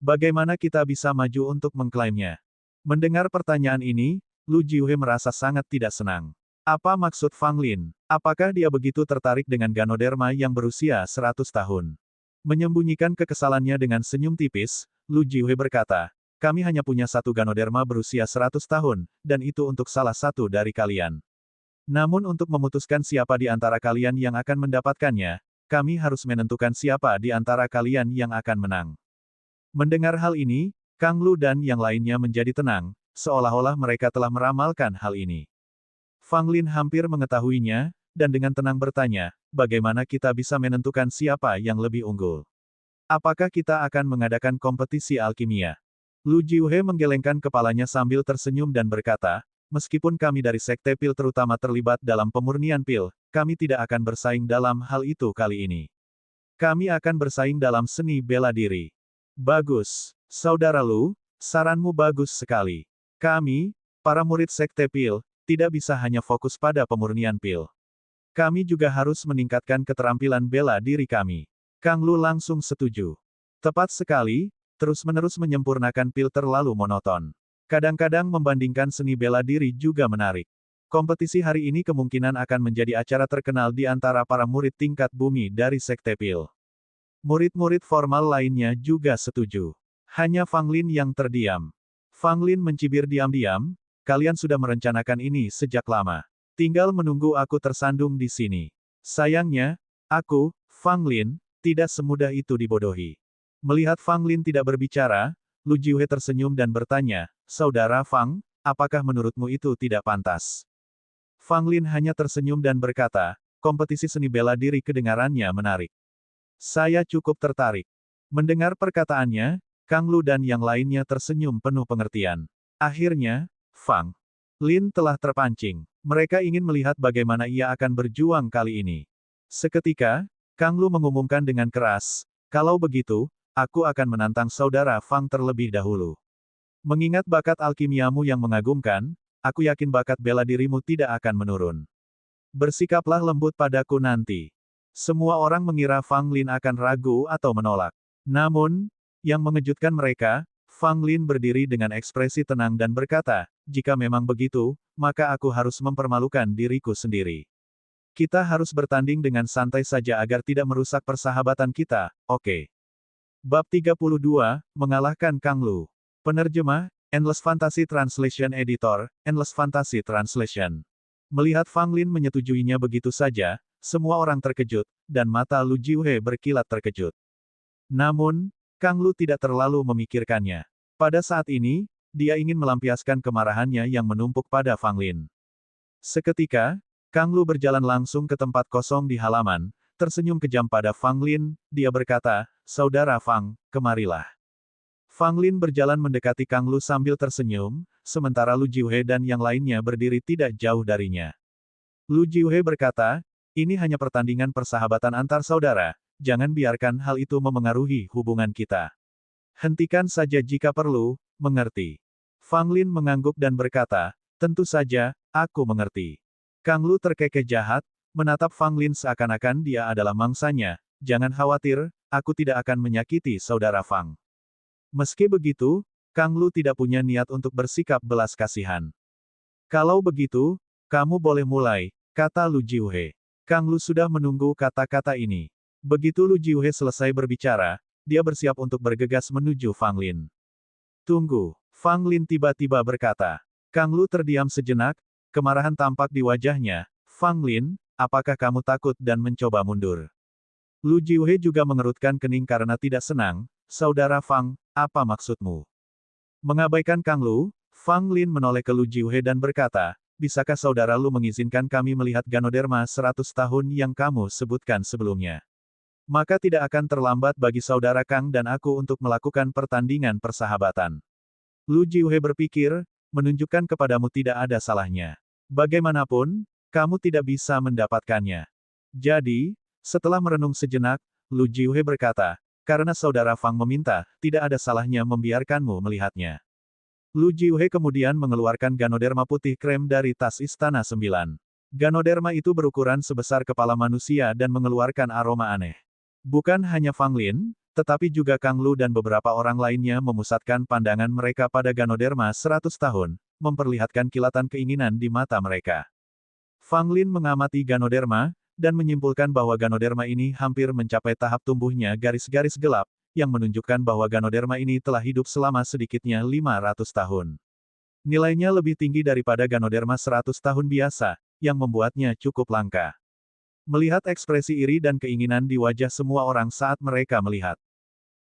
Bagaimana kita bisa maju untuk mengklaimnya?" Mendengar pertanyaan ini, Lu Jiuhe merasa sangat tidak senang. Apa maksud Fang Lin? Apakah dia begitu tertarik dengan Ganoderma yang berusia 100 tahun? Menyembunyikan kekesalannya dengan senyum tipis, Lu Jiuhe berkata, "Kami hanya punya satu Ganoderma berusia 100 tahun, dan itu untuk salah satu dari kalian. Namun untuk memutuskan siapa di antara kalian yang akan mendapatkannya, kami harus menentukan siapa di antara kalian yang akan menang." Mendengar hal ini, Kang Lu dan yang lainnya menjadi tenang, seolah-olah mereka telah meramalkan hal ini. Fang Lin hampir mengetahuinya, dan dengan tenang bertanya, "Bagaimana kita bisa menentukan siapa yang lebih unggul? Apakah kita akan mengadakan kompetisi alkimia?" Lu Jiuhe menggelengkan kepalanya sambil tersenyum dan berkata, "Meskipun kami dari Sekte Pil terutama terlibat dalam pemurnian pil, kami tidak akan bersaing dalam hal itu kali ini. Kami akan bersaing dalam seni bela diri." "Bagus. Saudara Lu, saranmu bagus sekali. Kami, para murid Sekte Pil, tidak bisa hanya fokus pada pemurnian pil. Kami juga harus meningkatkan keterampilan bela diri kami." Kang Lu langsung setuju. Tepat sekali, terus-menerus menyempurnakan pil terlalu monoton. Kadang-kadang membandingkan seni bela diri juga menarik. Kompetisi hari ini kemungkinan akan menjadi acara terkenal di antara para murid tingkat bumi dari Sekte Pil. Murid-murid formal lainnya juga setuju. Hanya Fang Lin yang terdiam. Fang Lin mencibir diam-diam, "Kalian sudah merencanakan ini sejak lama. Tinggal menunggu aku tersandung di sini. Sayangnya, aku, Fang Lin, tidak semudah itu dibodohi." Melihat Fang Lin tidak berbicara, Lu Jiuhe tersenyum dan bertanya, "Saudara Fang, apakah menurutmu itu tidak pantas?" Fang Lin hanya tersenyum dan berkata, "Kompetisi seni bela diri kedengarannya menarik. Saya cukup tertarik." Mendengar perkataannya, Kang Lu dan yang lainnya tersenyum penuh pengertian. Akhirnya, Fang Lin telah terpancing. Mereka ingin melihat bagaimana ia akan berjuang kali ini. Seketika, Kang Lu mengumumkan dengan keras, "Kalau begitu, aku akan menantang saudara Fang terlebih dahulu. Mengingat bakat alkimiamu yang mengagumkan, aku yakin bakat bela dirimu tidak akan menurun. Bersikaplah lembut padaku nanti." Semua orang mengira Fang Lin akan ragu atau menolak. Namun, yang mengejutkan mereka, Fang Lin berdiri dengan ekspresi tenang dan berkata, "Jika memang begitu, maka aku harus mempermalukan diriku sendiri. Kita harus bertanding dengan santai saja agar tidak merusak persahabatan kita, oke?" Bab 32, Mengalahkan Kang Lu. Penerjemah, Endless Fantasy Translation Editor, Endless Fantasy Translation. Melihat Fang Lin menyetujuinya begitu saja, semua orang terkejut, dan mata Lu Jiuhe berkilat terkejut. Namun, Kang Lu tidak terlalu memikirkannya. Pada saat ini, dia ingin melampiaskan kemarahannya yang menumpuk pada Fang Lin. Seketika, Kang Lu berjalan langsung ke tempat kosong di halaman, tersenyum kejam pada Fang Lin, dia berkata, "Saudara Fang, kemarilah." Fang Lin berjalan mendekati Kang Lu sambil tersenyum, sementara Lu Jiuhe dan yang lainnya berdiri tidak jauh darinya. Lu Jiuhe berkata, "Ini hanya pertandingan persahabatan antar saudara, jangan biarkan hal itu memengaruhi hubungan kita. Hentikan saja jika perlu, mengerti?" Fang Lin mengangguk dan berkata, "Tentu saja, aku mengerti." Kang Lu terkekeh jahat, menatap Fang Lin seakan-akan dia adalah mangsanya. "Jangan khawatir, aku tidak akan menyakiti saudara Fang. Meski begitu, Kang Lu tidak punya niat untuk bersikap belas kasihan. Kalau begitu, kamu boleh mulai, kata Lu Jiuhe. Kang Lu sudah menunggu kata-kata ini. Begitu Lu Jiuhe selesai berbicara, dia bersiap untuk bergegas menuju Fang Lin. Tunggu, Fang Lin tiba-tiba berkata. Kang Lu terdiam sejenak, kemarahan tampak di wajahnya. Fang Lin, apakah kamu takut dan mencoba mundur? Lu Jiuhe juga mengerutkan kening karena tidak senang. Saudara Fang, apa maksudmu? Mengabaikan Kang Lu, Fang Lin menoleh ke Lu Jiuhe dan berkata, bisakah saudara Lu mengizinkan kami melihat Ganoderma 100 tahun yang kamu sebutkan sebelumnya? Maka tidak akan terlambat bagi saudara Kang dan aku untuk melakukan pertandingan persahabatan. Lu Jiuhe berpikir, menunjukkan kepadamu tidak ada salahnya. Bagaimanapun, kamu tidak bisa mendapatkannya. Jadi, setelah merenung sejenak, Lu Jiuhe berkata, karena saudara Fang meminta, tidak ada salahnya membiarkanmu melihatnya. Lu Jiuhe kemudian mengeluarkan Ganoderma putih krem dari tas Istana 9. Ganoderma itu berukuran sebesar kepala manusia dan mengeluarkan aroma aneh. Bukan hanya Fang Lin, tetapi juga Kang Lu dan beberapa orang lainnya memusatkan pandangan mereka pada Ganoderma 100 tahun, memperlihatkan kilatan keinginan di mata mereka. Fang Lin mengamati Ganoderma, dan menyimpulkan bahwa Ganoderma ini hampir mencapai tahap tumbuhnya garis-garis gelap, yang menunjukkan bahwa Ganoderma ini telah hidup selama sedikitnya 500 tahun. Nilainya lebih tinggi daripada Ganoderma 100 tahun biasa, yang membuatnya cukup langka. Melihat ekspresi iri dan keinginan di wajah semua orang saat mereka melihat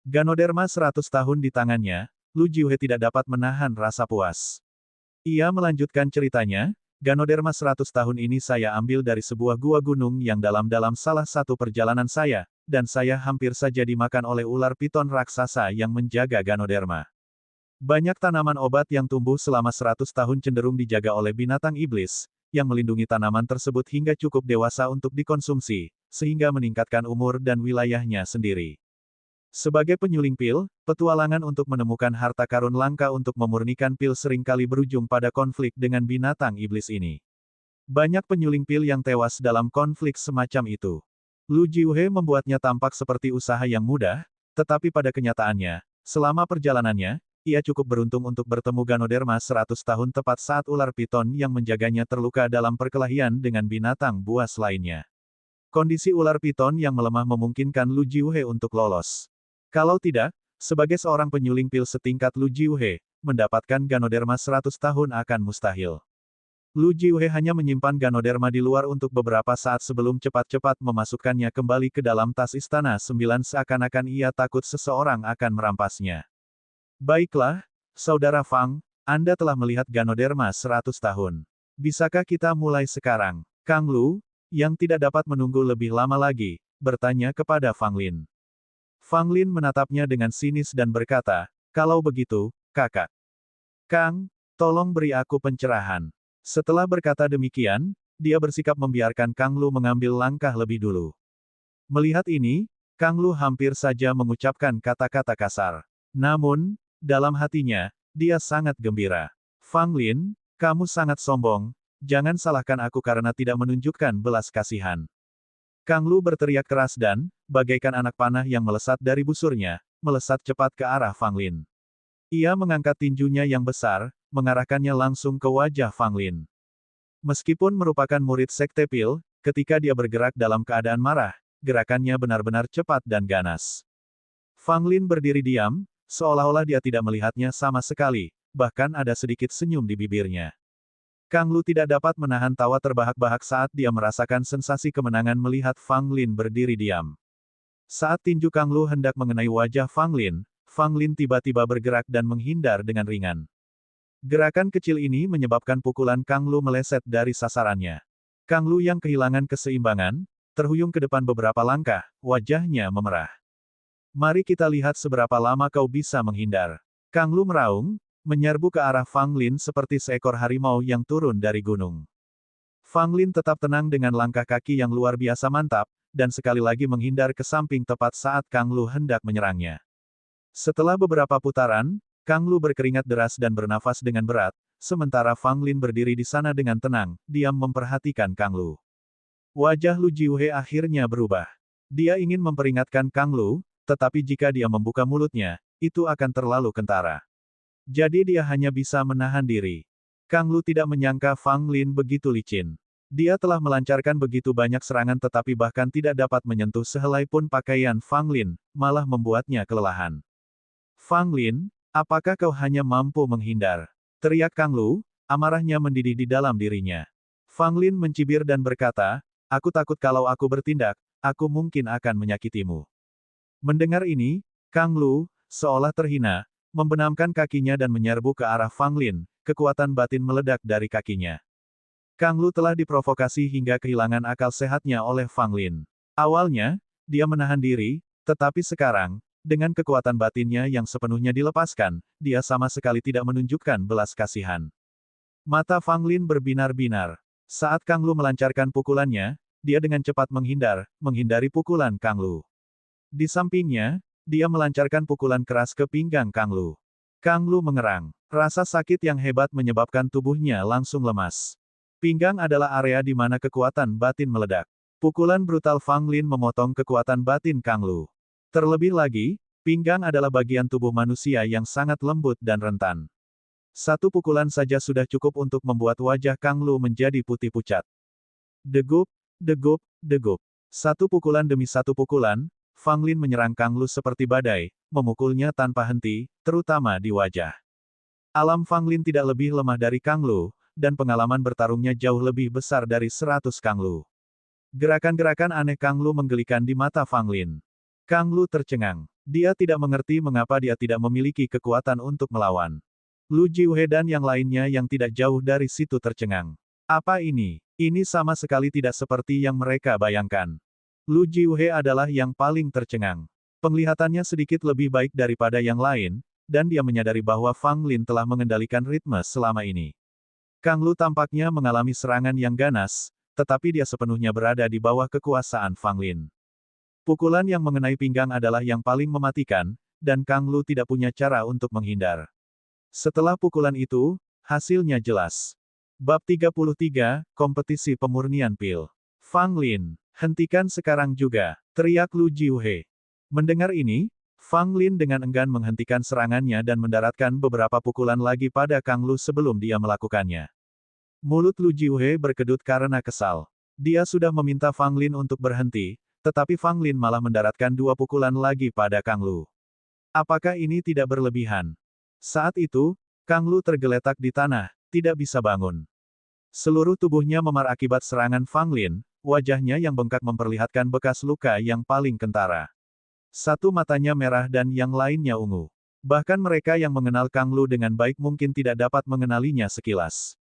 Ganoderma 100 tahun di tangannya, Lu Jiuhe tidak dapat menahan rasa puas. Ia melanjutkan ceritanya, Ganoderma 100 tahun ini saya ambil dari sebuah gua gunung yang dalam salah satu perjalanan saya, dan saya hampir saja dimakan oleh ular piton raksasa yang menjaga Ganoderma. Banyak tanaman obat yang tumbuh selama 100 tahun cenderung dijaga oleh binatang iblis, yang melindungi tanaman tersebut hingga cukup dewasa untuk dikonsumsi, sehingga meningkatkan umur dan wilayahnya sendiri. Sebagai penyuling pil, petualangan untuk menemukan harta karun langka untuk memurnikan pil seringkali berujung pada konflik dengan binatang iblis ini. Banyak penyuling pil yang tewas dalam konflik semacam itu. Lu Jiuhe membuatnya tampak seperti usaha yang mudah, tetapi pada kenyataannya, selama perjalanannya, ia cukup beruntung untuk bertemu Ganoderma 100 tahun tepat saat ular piton yang menjaganya terluka dalam perkelahian dengan binatang buas lainnya. Kondisi ular piton yang melemah memungkinkan Lu Jiuhe untuk lolos. Kalau tidak, sebagai seorang penyuling pil setingkat Lu Jiuhe, mendapatkan Ganoderma 100 tahun akan mustahil. Lu Jiuhe hanya menyimpan Ganoderma di luar untuk beberapa saat sebelum cepat-cepat memasukkannya kembali ke dalam tas Istana 9 seakan-akan ia takut seseorang akan merampasnya. Baiklah, Saudara Fang, Anda telah melihat Ganoderma 100 tahun. Bisakah kita mulai sekarang? Kang Lu, yang tidak dapat menunggu lebih lama lagi, bertanya kepada Fang Lin. Fang Lin menatapnya dengan sinis dan berkata, kalau begitu, kakak. Kang, tolong beri aku pencerahan. Setelah berkata demikian, dia bersikap membiarkan Kang Lu mengambil langkah lebih dulu. Melihat ini, Kang Lu hampir saja mengucapkan kata-kata kasar. Namun, dalam hatinya, dia sangat gembira. Fang Lin, kamu sangat sombong, jangan salahkan aku karena tidak menunjukkan belas kasihan. Kang Lu berteriak keras dan, bagaikan anak panah yang melesat dari busurnya, melesat cepat ke arah Fang Lin. Ia mengangkat tinjunya yang besar, mengarahkannya langsung ke wajah Fang Lin. Meskipun merupakan murid Sekte Pil, ketika dia bergerak dalam keadaan marah, gerakannya benar-benar cepat dan ganas. Fang Lin berdiri diam, seolah-olah dia tidak melihatnya sama sekali, bahkan ada sedikit senyum di bibirnya. Kang Lu tidak dapat menahan tawa terbahak-bahak saat dia merasakan sensasi kemenangan melihat Fang Lin berdiri diam. Saat tinju Kang Lu hendak mengenai wajah Fang Lin tiba-tiba bergerak dan menghindar dengan ringan. Gerakan kecil ini menyebabkan pukulan Kang Lu meleset dari sasarannya. Kang Lu yang kehilangan keseimbangan, terhuyung ke depan beberapa langkah, wajahnya memerah. Mari kita lihat seberapa lama kau bisa menghindar. Kang Lu meraung, menyerbu ke arah Fang Lin seperti seekor harimau yang turun dari gunung. Fang Lin tetap tenang dengan langkah kaki yang luar biasa mantap, dan sekali lagi menghindar ke samping tepat saat Kang Lu hendak menyerangnya. Setelah beberapa putaran, Kang Lu berkeringat deras dan bernafas dengan berat, sementara Fang Lin berdiri di sana dengan tenang, diam memperhatikan Kang Lu. Wajah Lu Jiuhe akhirnya berubah. Dia ingin memperingatkan Kang Lu, tetapi jika dia membuka mulutnya, itu akan terlalu kentara. Jadi dia hanya bisa menahan diri. Kang Lu tidak menyangka Fang Lin begitu licin. Dia telah melancarkan begitu banyak serangan tetapi bahkan tidak dapat menyentuh sehelai pun pakaian Fang Lin, malah membuatnya kelelahan. Fang Lin, apakah kau hanya mampu menghindar? Teriak Kang Lu, amarahnya mendidih di dalam dirinya. Fang Lin mencibir dan berkata, aku takut kalau aku bertindak, aku mungkin akan menyakitimu. Mendengar ini, Kang Lu, seolah terhina, membenamkan kakinya dan menyerbu ke arah Fang Lin, kekuatan batin meledak dari kakinya. Kang Lu telah diprovokasi hingga kehilangan akal sehatnya oleh Fang Lin. Awalnya, dia menahan diri, tetapi sekarang, dengan kekuatan batinnya yang sepenuhnya dilepaskan, dia sama sekali tidak menunjukkan belas kasihan. Mata Fang Lin berbinar-binar. Saat Kang Lu melancarkan pukulannya, dia dengan cepat menghindari pukulan Kang Lu. Di sampingnya, dia melancarkan pukulan keras ke pinggang Kang Lu. Kang Lu mengerang. Rasa sakit yang hebat menyebabkan tubuhnya langsung lemas. Pinggang adalah area di mana kekuatan batin meledak. Pukulan brutal Fang Lin memotong kekuatan batin Kang Lu. Terlebih lagi, pinggang adalah bagian tubuh manusia yang sangat lembut dan rentan. Satu pukulan saja sudah cukup untuk membuat wajah Kang Lu menjadi putih pucat. Degup, degup, degup. Satu pukulan demi satu pukulan, Fang Lin menyerang Kang Lu seperti badai, memukulnya tanpa henti, terutama di wajah. Alam Fang Lin tidak lebih lemah dari Kang Lu, dan pengalaman bertarungnya jauh lebih besar dari 100 Kang Lu. Gerakan-gerakan aneh Kang Lu menggelikan di mata Fang Lin. Kang Lu tercengang. Dia tidak mengerti mengapa dia tidak memiliki kekuatan untuk melawan. Lu Jiuhe dan yang lainnya yang tidak jauh dari situ tercengang. Apa ini? Ini sama sekali tidak seperti yang mereka bayangkan. Lu Jiuhe adalah yang paling tercengang. Penglihatannya sedikit lebih baik daripada yang lain, dan dia menyadari bahwa Fang Lin telah mengendalikan ritme selama ini. Kang Lu tampaknya mengalami serangan yang ganas, tetapi dia sepenuhnya berada di bawah kekuasaan Fang Lin. Pukulan yang mengenai pinggang adalah yang paling mematikan, dan Kang Lu tidak punya cara untuk menghindar. Setelah pukulan itu, hasilnya jelas. Bab 33, Kompetisi Pemurnian Pil. Fang Lin, hentikan sekarang juga, teriak Lu Jiuhe. Mendengar ini, Fang Lin dengan enggan menghentikan serangannya dan mendaratkan beberapa pukulan lagi pada Kang Lu sebelum dia melakukannya. Mulut Lu Jiuhe berkedut karena kesal. Dia sudah meminta Fang Lin untuk berhenti, tetapi Fang Lin malah mendaratkan 2 pukulan lagi pada Kang Lu. Apakah ini tidak berlebihan? Saat itu, Kang Lu tergeletak di tanah, tidak bisa bangun. Seluruh tubuhnya memar akibat serangan Fang Lin, wajahnya yang bengkak memperlihatkan bekas luka yang paling kentara. Satu matanya merah dan yang lainnya ungu. Bahkan mereka yang mengenal Kang Lu dengan baik mungkin tidak dapat mengenalinya sekilas.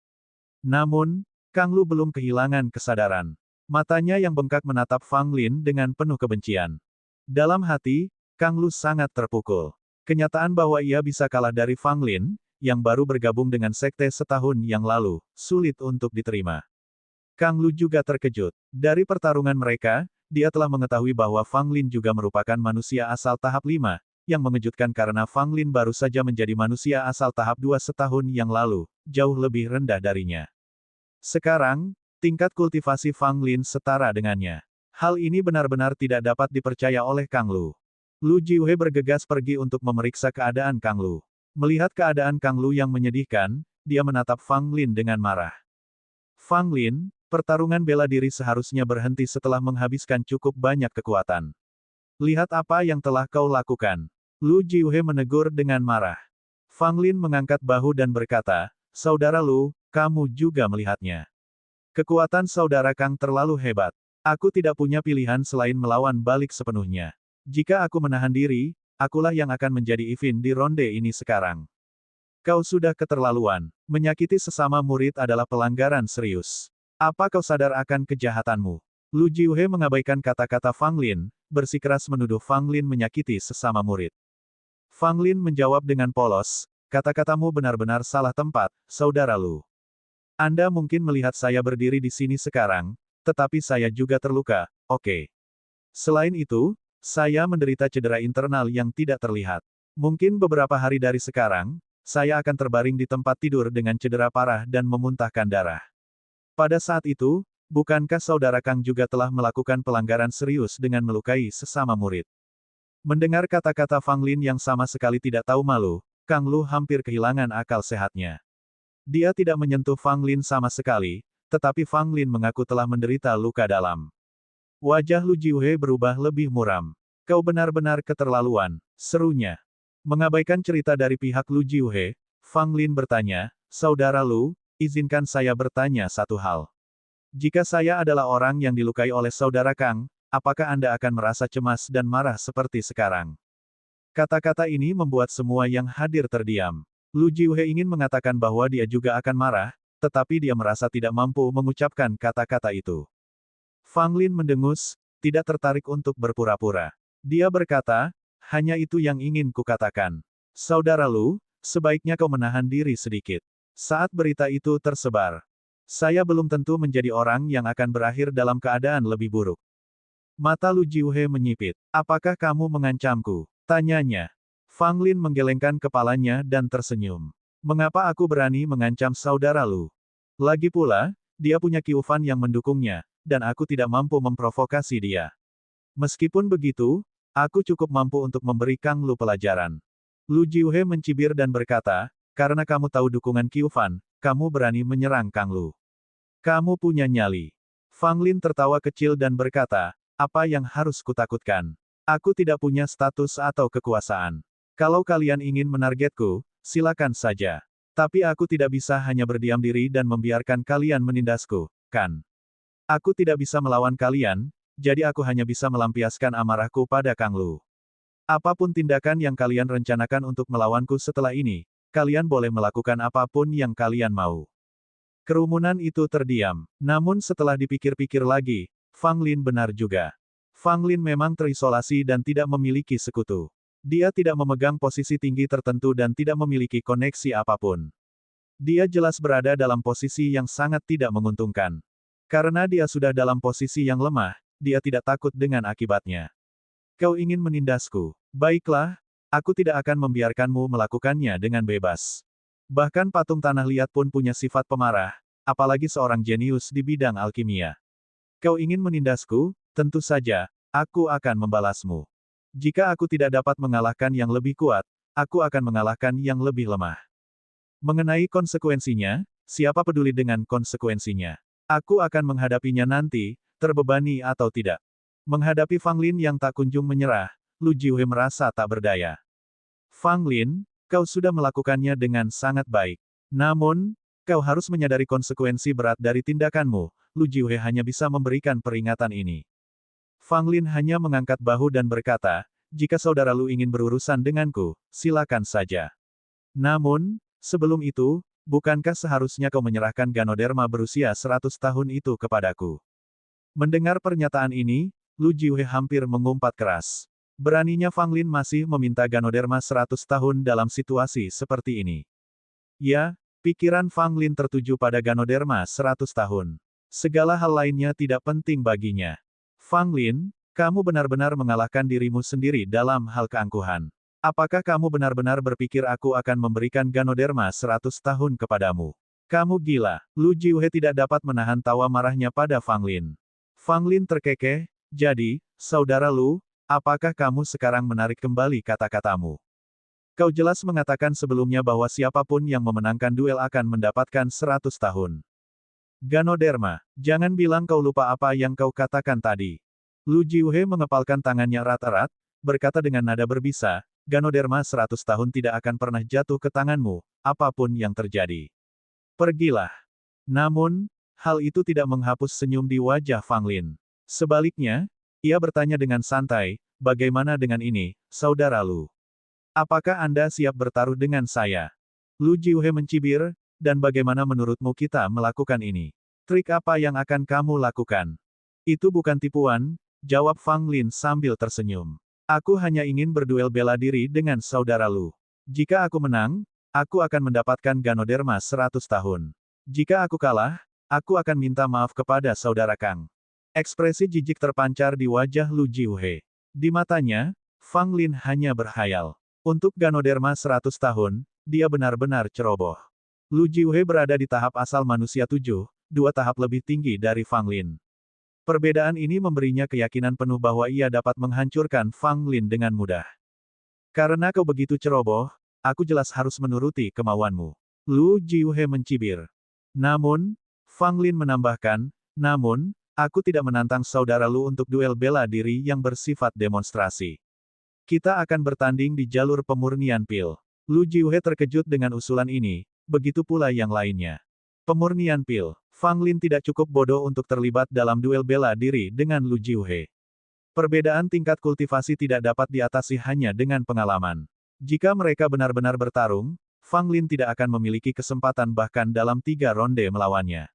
Namun, Kang Lu belum kehilangan kesadaran. Matanya yang bengkak menatap Fang Lin dengan penuh kebencian. Dalam hati, Kang Lu sangat terpukul. Kenyataan bahwa ia bisa kalah dari Fang Lin, yang baru bergabung dengan sekte setahun yang lalu, sulit untuk diterima. Kang Lu juga terkejut. Dari pertarungan mereka, dia telah mengetahui bahwa Fang Lin juga merupakan manusia asal tahap 5, yang mengejutkan karena Fang Lin baru saja menjadi manusia asal tahap 2 setahun yang lalu, jauh lebih rendah darinya. Sekarang, tingkat kultivasi Fang Lin setara dengannya. Hal ini benar-benar tidak dapat dipercaya oleh Kang Lu. Lu Jiuhe bergegas pergi untuk memeriksa keadaan Kang Lu. Melihat keadaan Kang Lu yang menyedihkan, dia menatap Fang Lin dengan marah. Fang Lin, pertarungan bela diri seharusnya berhenti setelah menghabiskan cukup banyak kekuatan. Lihat apa yang telah kau lakukan. Lu Jiuhe menegur dengan marah. Fang Lin mengangkat bahu dan berkata, Saudara Lu, kamu juga melihatnya. Kekuatan saudara Kang terlalu hebat. Aku tidak punya pilihan selain melawan balik sepenuhnya. Jika aku menahan diri, akulah yang akan menjadi Ivin di ronde ini sekarang. Kau sudah keterlaluan. Menyakiti sesama murid adalah pelanggaran serius. Apa kau sadar akan kejahatanmu? Lu Jiuhe mengabaikan kata-kata Fang Lin, bersikeras menuduh Fang Lin menyakiti sesama murid. Fang Lin menjawab dengan polos, kata-katamu benar-benar salah tempat, saudara Lu. Anda mungkin melihat saya berdiri di sini sekarang, tetapi saya juga terluka, oke. Selain itu, saya menderita cedera internal yang tidak terlihat. Mungkin beberapa hari dari sekarang, saya akan terbaring di tempat tidur dengan cedera parah dan memuntahkan darah. Pada saat itu, bukankah saudara Kang juga telah melakukan pelanggaran serius dengan melukai sesama murid? Mendengar kata-kata Fang Lin yang sama sekali tidak tahu malu, Kang Lu hampir kehilangan akal sehatnya. Dia tidak menyentuh Fang Lin sama sekali, tetapi Fang Lin mengaku telah menderita luka dalam. Wajah Lu Jiuhe berubah lebih muram. Kau benar-benar keterlaluan, serunya. Mengabaikan cerita dari pihak Lu Jiuhe, Fang Lin bertanya, Saudara Lu, izinkan saya bertanya satu hal. Jika saya adalah orang yang dilukai oleh saudara Kang, apakah Anda akan merasa cemas dan marah seperti sekarang? Kata-kata ini membuat semua yang hadir terdiam. Lu Jiuhe ingin mengatakan bahwa dia juga akan marah, tetapi dia merasa tidak mampu mengucapkan kata-kata itu. Fang Lin mendengus, tidak tertarik untuk berpura-pura. Dia berkata, hanya itu yang ingin kukatakan. Saudara Lu, sebaiknya kau menahan diri sedikit. Saat berita itu tersebar, saya belum tentu menjadi orang yang akan berakhir dalam keadaan lebih buruk. Mata Lu Jiuhe menyipit. Apakah kamu mengancamku? Tanyanya. Fang Lin menggelengkan kepalanya dan tersenyum. Mengapa aku berani mengancam saudara Lu? Lagi pula, dia punya Qiufan yang mendukungnya, dan aku tidak mampu memprovokasi dia. Meskipun begitu, aku cukup mampu untuk memberi Kang Lu pelajaran. Lu Jiuhe mencibir dan berkata, karena kamu tahu dukungan Qiufan, kamu berani menyerang Kang Lu. Kamu punya nyali. Fang Lin tertawa kecil dan berkata, apa yang harus kutakutkan? Aku tidak punya status atau kekuasaan. Kalau kalian ingin menargetku, silakan saja. Tapi aku tidak bisa hanya berdiam diri dan membiarkan kalian menindasku, kan? Aku tidak bisa melawan kalian, jadi aku hanya bisa melampiaskan amarahku pada Kang Lu. Apapun tindakan yang kalian rencanakan untuk melawanku setelah ini, kalian boleh melakukan apapun yang kalian mau. Kerumunan itu terdiam. Namun setelah dipikir-pikir lagi, Fang Lin benar juga. Fang Lin memang terisolasi dan tidak memiliki sekutu. Dia tidak memegang posisi tinggi tertentu dan tidak memiliki koneksi apapun. Dia jelas berada dalam posisi yang sangat tidak menguntungkan. Karena dia sudah dalam posisi yang lemah, dia tidak takut dengan akibatnya. Kau ingin menindasku? Baiklah, aku tidak akan membiarkanmu melakukannya dengan bebas. Bahkan patung tanah liat pun punya sifat pemarah, apalagi seorang jenius di bidang alkimia. Kau ingin menindasku? Tentu saja, aku akan membalasmu. Jika aku tidak dapat mengalahkan yang lebih kuat, aku akan mengalahkan yang lebih lemah. Mengenai konsekuensinya, siapa peduli dengan konsekuensinya? Aku akan menghadapinya nanti, terbebani atau tidak. Menghadapi Fang Lin yang tak kunjung menyerah, Lu Jiuhe merasa tak berdaya. Fang Lin, kau sudah melakukannya dengan sangat baik. Namun, kau harus menyadari konsekuensi berat dari tindakanmu. Lu Jiuhe hanya bisa memberikan peringatan ini. Fang Lin hanya mengangkat bahu dan berkata, jika saudara Lu ingin berurusan denganku, silakan saja. Namun, sebelum itu, bukankah seharusnya kau menyerahkan Ganoderma berusia 100 tahun itu kepadaku? Mendengar pernyataan ini, Lu Jiuhe hampir mengumpat keras. Beraninya Fang Lin masih meminta Ganoderma 100 tahun dalam situasi seperti ini. Ya, pikiran Fang Lin tertuju pada Ganoderma 100 tahun. Segala hal lainnya tidak penting baginya. Fang Lin, kamu benar-benar mengalahkan dirimu sendiri dalam hal keangkuhan. Apakah kamu benar-benar berpikir aku akan memberikan Ganoderma 100 tahun kepadamu? Kamu gila. Lu Jiuhe tidak dapat menahan tawa marahnya pada Fang Lin. Fang Lin terkekeh, jadi, saudara Lu, apakah kamu sekarang menarik kembali kata-katamu? Kau jelas mengatakan sebelumnya bahwa siapapun yang memenangkan duel akan mendapatkan 100 tahun. Ganoderma, jangan bilang kau lupa apa yang kau katakan tadi. Lu Jiuhe mengepalkan tangannya erat-erat, berkata dengan nada berbisa, Ganoderma 100 tahun tidak akan pernah jatuh ke tanganmu, apapun yang terjadi. Pergilah. Namun, hal itu tidak menghapus senyum di wajah Fang Lin. Sebaliknya, ia bertanya dengan santai, bagaimana dengan ini, saudara Lu? Apakah Anda siap bertaruh dengan saya? Lu Jiuhe mencibir, dan bagaimana menurutmu kita melakukan ini? Trik apa yang akan kamu lakukan? Itu bukan tipuan, jawab Fang Lin sambil tersenyum. Aku hanya ingin berduel bela diri dengan saudara Lu. Jika aku menang, aku akan mendapatkan Ganoderma 100 tahun. Jika aku kalah, aku akan minta maaf kepada saudara Kang. Ekspresi jijik terpancar di wajah Lu Jiuhe. Di matanya, Fang Lin hanya berhayal. Untuk Ganoderma 100 tahun, dia benar-benar ceroboh. Lu Jiuhe berada di tahap asal manusia 7, 2 tahap lebih tinggi dari Fang Lin. Perbedaan ini memberinya keyakinan penuh bahwa ia dapat menghancurkan Fang Lin dengan mudah. Karena kau begitu ceroboh, aku jelas harus menuruti kemauanmu. Lu Jiuhe mencibir. Namun, Fang Lin menambahkan, namun, aku tidak menantang saudara Lu untuk duel bela diri yang bersifat demonstrasi. Kita akan bertanding di jalur pemurnian pil. Lu Jiuhe terkejut dengan usulan ini, begitu pula yang lainnya. Pemurnian pil. Fang Lin tidak cukup bodoh untuk terlibat dalam duel bela diri dengan Lu Jiuhe. Perbedaan tingkat kultivasi tidak dapat diatasi hanya dengan pengalaman. Jika mereka benar-benar bertarung, Fang Lin tidak akan memiliki kesempatan bahkan dalam 3 ronde melawannya.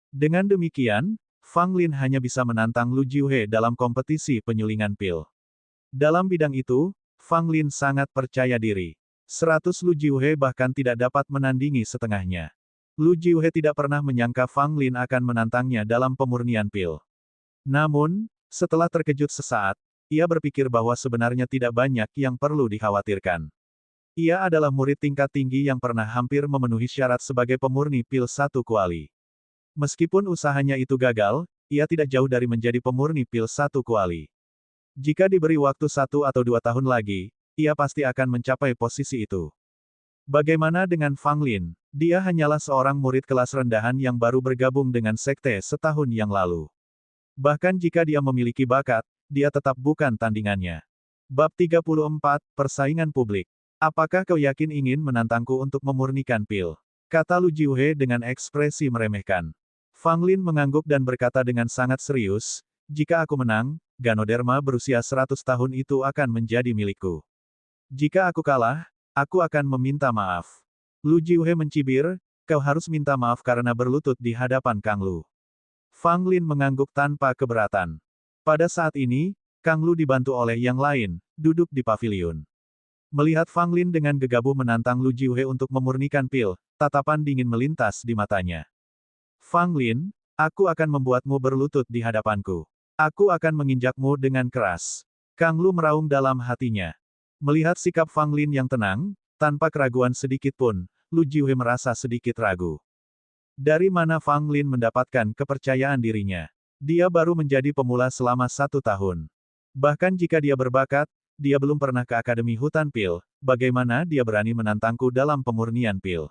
Dengan demikian, Fang Lin hanya bisa menantang Lu Jiuhe dalam kompetisi penyulingan pil. Dalam bidang itu, Fang Lin sangat percaya diri. 100 Lu Jiuhe bahkan tidak dapat menandingi setengahnya. Lu Jiuhe tidak pernah menyangka Fang Lin akan menantangnya dalam pemurnian pil. Namun, setelah terkejut sesaat, ia berpikir bahwa sebenarnya tidak banyak yang perlu dikhawatirkan. Ia adalah murid tingkat tinggi yang pernah hampir memenuhi syarat sebagai pemurni pil 1 kuali. Meskipun usahanya itu gagal, ia tidak jauh dari menjadi pemurni pil 1 kuali. Jika diberi waktu 1 atau 2 tahun lagi, ia pasti akan mencapai posisi itu. Bagaimana dengan Fang Lin? Dia hanyalah seorang murid kelas rendahan yang baru bergabung dengan sekte setahun yang lalu. Bahkan jika dia memiliki bakat, dia tetap bukan tandingannya. Bab 34, Persaingan Publik. Apakah kau yakin ingin menantangku untuk memurnikan pil? Kata Lu Jiuhe dengan ekspresi meremehkan. Fang Lin mengangguk dan berkata dengan sangat serius, jika aku menang, Ganoderma berusia 100 tahun itu akan menjadi milikku. Jika aku kalah, aku akan meminta maaf. Lu Jiuhe mencibir, kau harus minta maaf karena berlutut di hadapan Kang Lu. Fang Lin mengangguk tanpa keberatan. Pada saat ini, Kang Lu dibantu oleh yang lain, duduk di paviliun. Melihat Fang Lin dengan gegabah menantang Lu Jiuhe untuk memurnikan pil, tatapan dingin melintas di matanya. Fang Lin, aku akan membuatmu berlutut di hadapanku. Aku akan menginjakmu dengan keras. Kang Lu meraung dalam hatinya. Melihat sikap Fang Lin yang tenang, tanpa keraguan sedikit pun, Lu Jiuhe merasa sedikit ragu. Dari mana Fang Lin mendapatkan kepercayaan dirinya? Dia baru menjadi pemula selama 1 tahun. Bahkan jika dia berbakat, dia belum pernah ke Akademi Hutan Pil, bagaimana dia berani menantangku dalam pemurnian pil?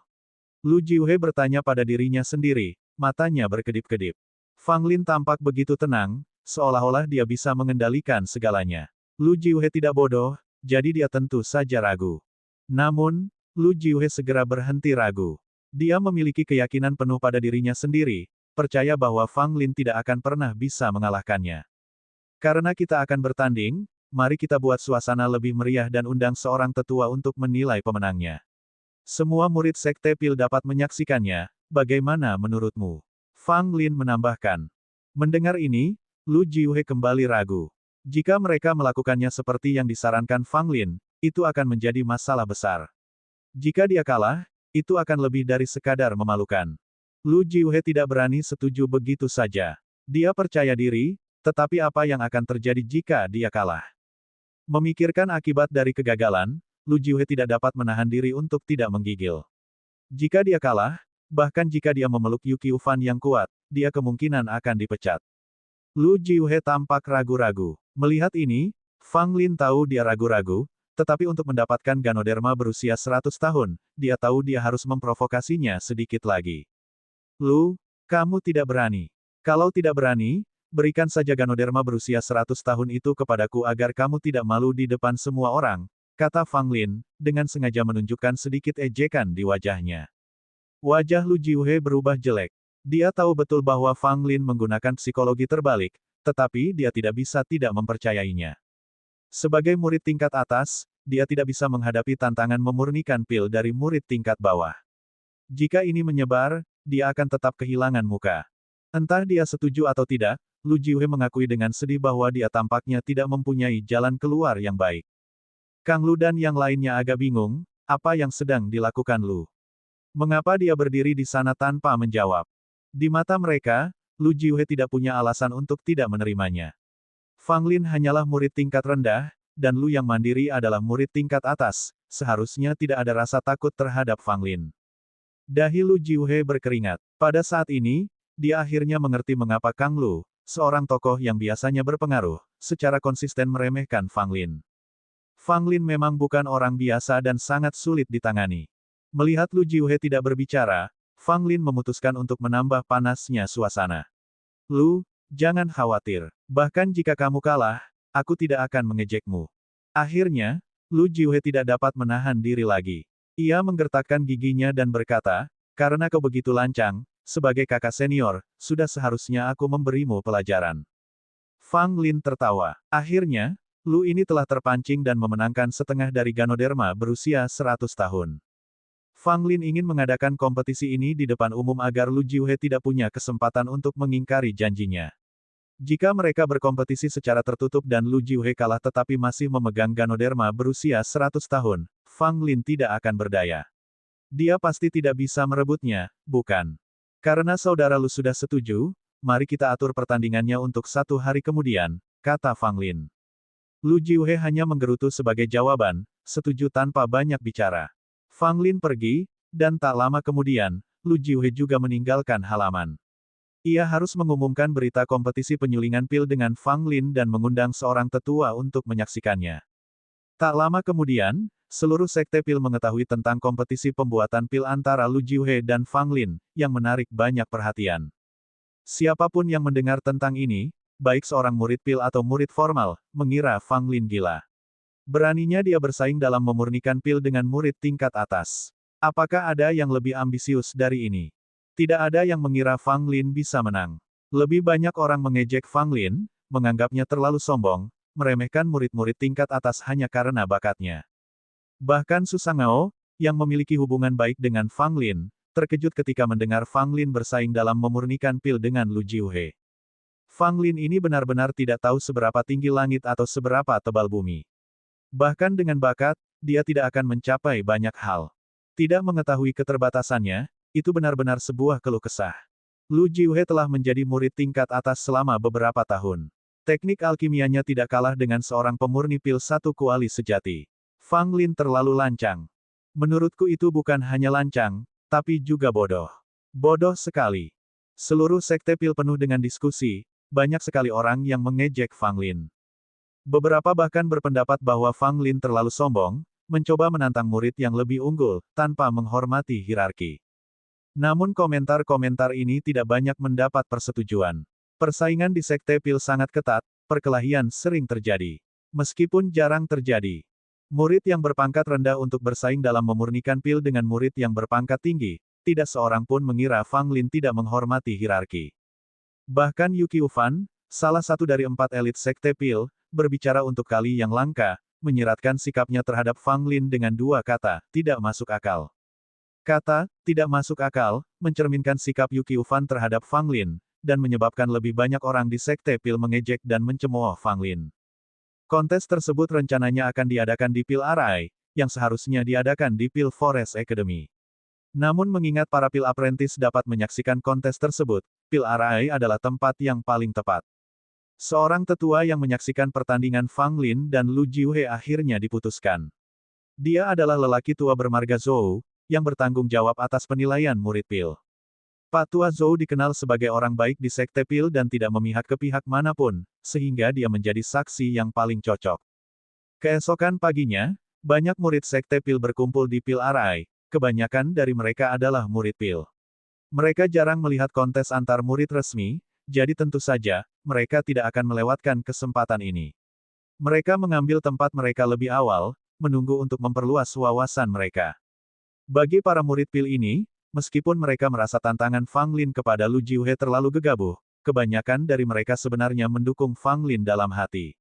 Lu Jiuhe bertanya pada dirinya sendiri, matanya berkedip-kedip. Fang Lin tampak begitu tenang, seolah-olah dia bisa mengendalikan segalanya. Lu Jiuhe tidak bodoh, jadi dia tentu saja ragu. Namun, Lu Jiuhe segera berhenti ragu. Dia memiliki keyakinan penuh pada dirinya sendiri, percaya bahwa Fang Lin tidak akan pernah bisa mengalahkannya. Karena kita akan bertanding, mari kita buat suasana lebih meriah dan undang seorang tetua untuk menilai pemenangnya. Semua murid Sekte Pil dapat menyaksikannya, bagaimana menurutmu? Fang Lin menambahkan. Mendengar ini, Lu Jiuhe kembali ragu. Jika mereka melakukannya seperti yang disarankan Fang Lin, itu akan menjadi masalah besar. Jika dia kalah, itu akan lebih dari sekadar memalukan. Lu Jiuhe tidak berani setuju begitu saja. Dia percaya diri, tetapi apa yang akan terjadi jika dia kalah? Memikirkan akibat dari kegagalan, Lu Jiuhe tidak dapat menahan diri untuk tidak menggigil. Jika dia kalah, bahkan jika dia memeluk Yuki Ufan yang kuat, dia kemungkinan akan dipecat. Lu Jiuhe tampak ragu-ragu. Melihat ini, Fang Lin tahu dia ragu-ragu, tetapi untuk mendapatkan Ganoderma berusia 100 tahun, dia tahu dia harus memprovokasinya sedikit lagi. Lu, kamu tidak berani. Kalau tidak berani, berikan saja Ganoderma berusia 100 tahun itu kepadaku agar kamu tidak malu di depan semua orang, kata Fang Lin, dengan sengaja menunjukkan sedikit ejekan di wajahnya. Wajah Lu Jiuhe berubah jelek. Dia tahu betul bahwa Fang Lin menggunakan psikologi terbalik, tetapi dia tidak bisa tidak mempercayainya. Sebagai murid tingkat atas, dia tidak bisa menghadapi tantangan memurnikan pil dari murid tingkat bawah. Jika ini menyebar, dia akan tetap kehilangan muka. Entah dia setuju atau tidak, Lu Jiuhe mengakui dengan sedih bahwa dia tampaknya tidak mempunyai jalan keluar yang baik. Kang Lu dan yang lainnya agak bingung, apa yang sedang dilakukan Lu? Mengapa dia berdiri di sana tanpa menjawab? Di mata mereka, Lu Jiuhe tidak punya alasan untuk tidak menerimanya. Fang Lin hanyalah murid tingkat rendah, dan Lu yang mandiri adalah murid tingkat atas, seharusnya tidak ada rasa takut terhadap Fang Lin. Dahi Lu Jiuhe berkeringat. Pada saat ini, dia akhirnya mengerti mengapa Kang Lu, seorang tokoh yang biasanya berpengaruh, secara konsisten meremehkan Fang Lin. Fang Lin memang bukan orang biasa dan sangat sulit ditangani. Melihat Lu Jiuhe tidak berbicara, Fang Lin memutuskan untuk menambah panasnya suasana. Lu, jangan khawatir. Bahkan jika kamu kalah, aku tidak akan mengejekmu. Akhirnya, Lu Jiuhe tidak dapat menahan diri lagi. Ia menggertakkan giginya dan berkata, karena kau begitu lancang, sebagai kakak senior, sudah seharusnya aku memberimu pelajaran. Fang Lin tertawa. Akhirnya, Lu ini telah terpancing dan memenangkan setengah dari Ganoderma berusia 100 tahun. Fang Lin ingin mengadakan kompetisi ini di depan umum agar Lu Jiuhe tidak punya kesempatan untuk mengingkari janjinya. Jika mereka berkompetisi secara tertutup dan Lu Jiuhe kalah tetapi masih memegang Ganoderma berusia 100 tahun, Fang Lin tidak akan berdaya. Dia pasti tidak bisa merebutnya, bukan? Karena saudara Lu sudah setuju, mari kita atur pertandingannya untuk 1 hari kemudian, kata Fang Lin. Lu Jiuhe hanya menggerutu sebagai jawaban, setuju tanpa banyak bicara. Fang Lin pergi, dan tak lama kemudian, Lu Jiuhe juga meninggalkan halaman. Ia harus mengumumkan berita kompetisi penyulingan pil dengan Fang Lin dan mengundang seorang tetua untuk menyaksikannya. Tak lama kemudian, seluruh sekte pil mengetahui tentang kompetisi pembuatan pil antara Lu Jiuhe dan Fang Lin, yang menarik banyak perhatian. Siapapun yang mendengar tentang ini, baik seorang murid pil atau murid formal, mengira Fang Lin gila. Beraninya dia bersaing dalam memurnikan pil dengan murid tingkat atas. Apakah ada yang lebih ambisius dari ini? Tidak ada yang mengira Fang Lin bisa menang. Lebih banyak orang mengejek Fang Lin, menganggapnya terlalu sombong, meremehkan murid-murid tingkat atas hanya karena bakatnya. Bahkan Su Shangao, yang memiliki hubungan baik dengan Fang Lin, terkejut ketika mendengar Fang Lin bersaing dalam memurnikan pil dengan Lu Jiuhe. Fang Lin ini benar-benar tidak tahu seberapa tinggi langit atau seberapa tebal bumi. Bahkan dengan bakat, dia tidak akan mencapai banyak hal. Tidak mengetahui keterbatasannya, itu benar-benar sebuah keluh kesah. Lu Jiuhe telah menjadi murid tingkat atas selama beberapa tahun. Teknik alkimianya tidak kalah dengan seorang pemurni pil satu kuali sejati. Fang Lin terlalu lancang. Menurutku itu bukan hanya lancang, tapi juga bodoh. Bodoh sekali. Seluruh sekte pil penuh dengan diskusi, banyak sekali orang yang mengejek Fang Lin. Beberapa bahkan berpendapat bahwa Fang Lin terlalu sombong, mencoba menantang murid yang lebih unggul, tanpa menghormati hierarki. Namun komentar-komentar ini tidak banyak mendapat persetujuan. Persaingan di sekte pil sangat ketat, perkelahian sering terjadi. Meskipun jarang terjadi. Murid yang berpangkat rendah untuk bersaing dalam memurnikan pil dengan murid yang berpangkat tinggi, tidak seorang pun mengira Fang Lin tidak menghormati hierarki. Bahkan Yuki Ufan, salah satu dari 4 elit sekte pil, berbicara untuk kali yang langka, menyiratkan sikapnya terhadap Fang Lin dengan 2 kata, tidak masuk akal. Kata, tidak masuk akal, mencerminkan sikap Yuki Ufan terhadap Fang Lin, dan menyebabkan lebih banyak orang di sekte pil mengejek dan mencemooh Fang Lin. Kontes tersebut rencananya akan diadakan di Pil Arai, yang seharusnya diadakan di Pil Forest Academy. Namun mengingat para Pil Apprentice dapat menyaksikan kontes tersebut, Pil Arai adalah tempat yang paling tepat. Seorang tetua yang menyaksikan pertandingan Fang Lin dan Lu Jiuhe akhirnya diputuskan. Dia adalah lelaki tua bermarga Zhou, yang bertanggung jawab atas penilaian murid pil. Pak Tua Zhou dikenal sebagai orang baik di sekte pil dan tidak memihak ke pihak manapun, sehingga dia menjadi saksi yang paling cocok. Keesokan paginya, banyak murid sekte pil berkumpul di Pil Arai, kebanyakan dari mereka adalah murid pil. Mereka jarang melihat kontes antar murid resmi, jadi tentu saja, mereka tidak akan melewatkan kesempatan ini. Mereka mengambil tempat mereka lebih awal, menunggu untuk memperluas wawasan mereka. Bagi para murid pil ini, meskipun mereka merasa tantangan Fang Lin kepada Lu Jiuhe terlalu gegabah, kebanyakan dari mereka sebenarnya mendukung Fang Lin dalam hati.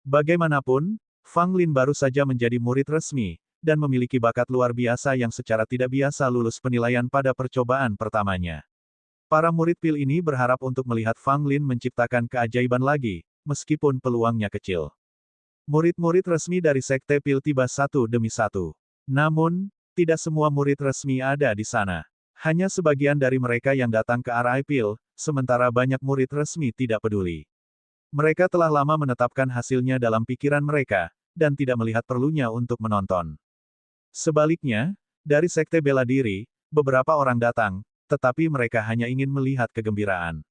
Bagaimanapun, Fang Lin baru saja menjadi murid resmi, dan memiliki bakat luar biasa yang secara tidak biasa lulus penilaian pada percobaan pertamanya. Para murid pil ini berharap untuk melihat Fang Lin menciptakan keajaiban lagi, meskipun peluangnya kecil. Murid-murid resmi dari sekte pil tiba satu demi satu. Namun, tidak semua murid resmi ada di sana. Hanya sebagian dari mereka yang datang ke Arai Pil, sementara banyak murid resmi tidak peduli. Mereka telah lama menetapkan hasilnya dalam pikiran mereka, dan tidak melihat perlunya untuk menonton. Sebaliknya, dari sekte bela diri, beberapa orang datang, tetapi mereka hanya ingin melihat kegembiraan.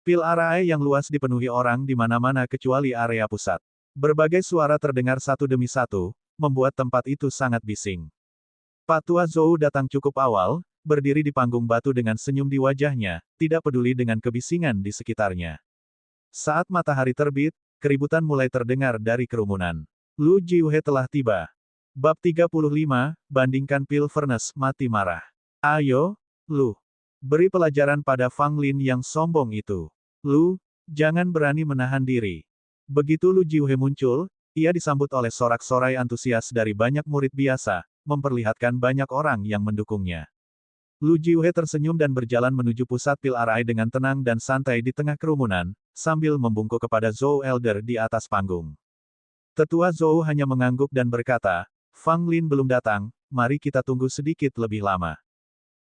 Pil area yang luas dipenuhi orang di mana-mana kecuali area pusat. Berbagai suara terdengar satu demi satu, membuat tempat itu sangat bising. Pak Tua Zhou datang cukup awal, berdiri di panggung batu dengan senyum di wajahnya, tidak peduli dengan kebisingan di sekitarnya. Saat matahari terbit, keributan mulai terdengar dari kerumunan. Lu Jiuhe telah tiba. Bab 35, bandingkan pil furnace, mati marah. Ayo, Lu. Beri pelajaran pada Fang Lin yang sombong itu. Lu, jangan berani menahan diri. Begitu Lu Jiuhe muncul, ia disambut oleh sorak-sorai antusias dari banyak murid biasa, memperlihatkan banyak orang yang mendukungnya. Lu Jiuhe tersenyum dan berjalan menuju pusat pil arai dengan tenang dan santai di tengah kerumunan, sambil membungkuk kepada Zhou Elder di atas panggung. Tetua Zhou hanya mengangguk dan berkata, Fang Lin belum datang, mari kita tunggu sedikit lebih lama.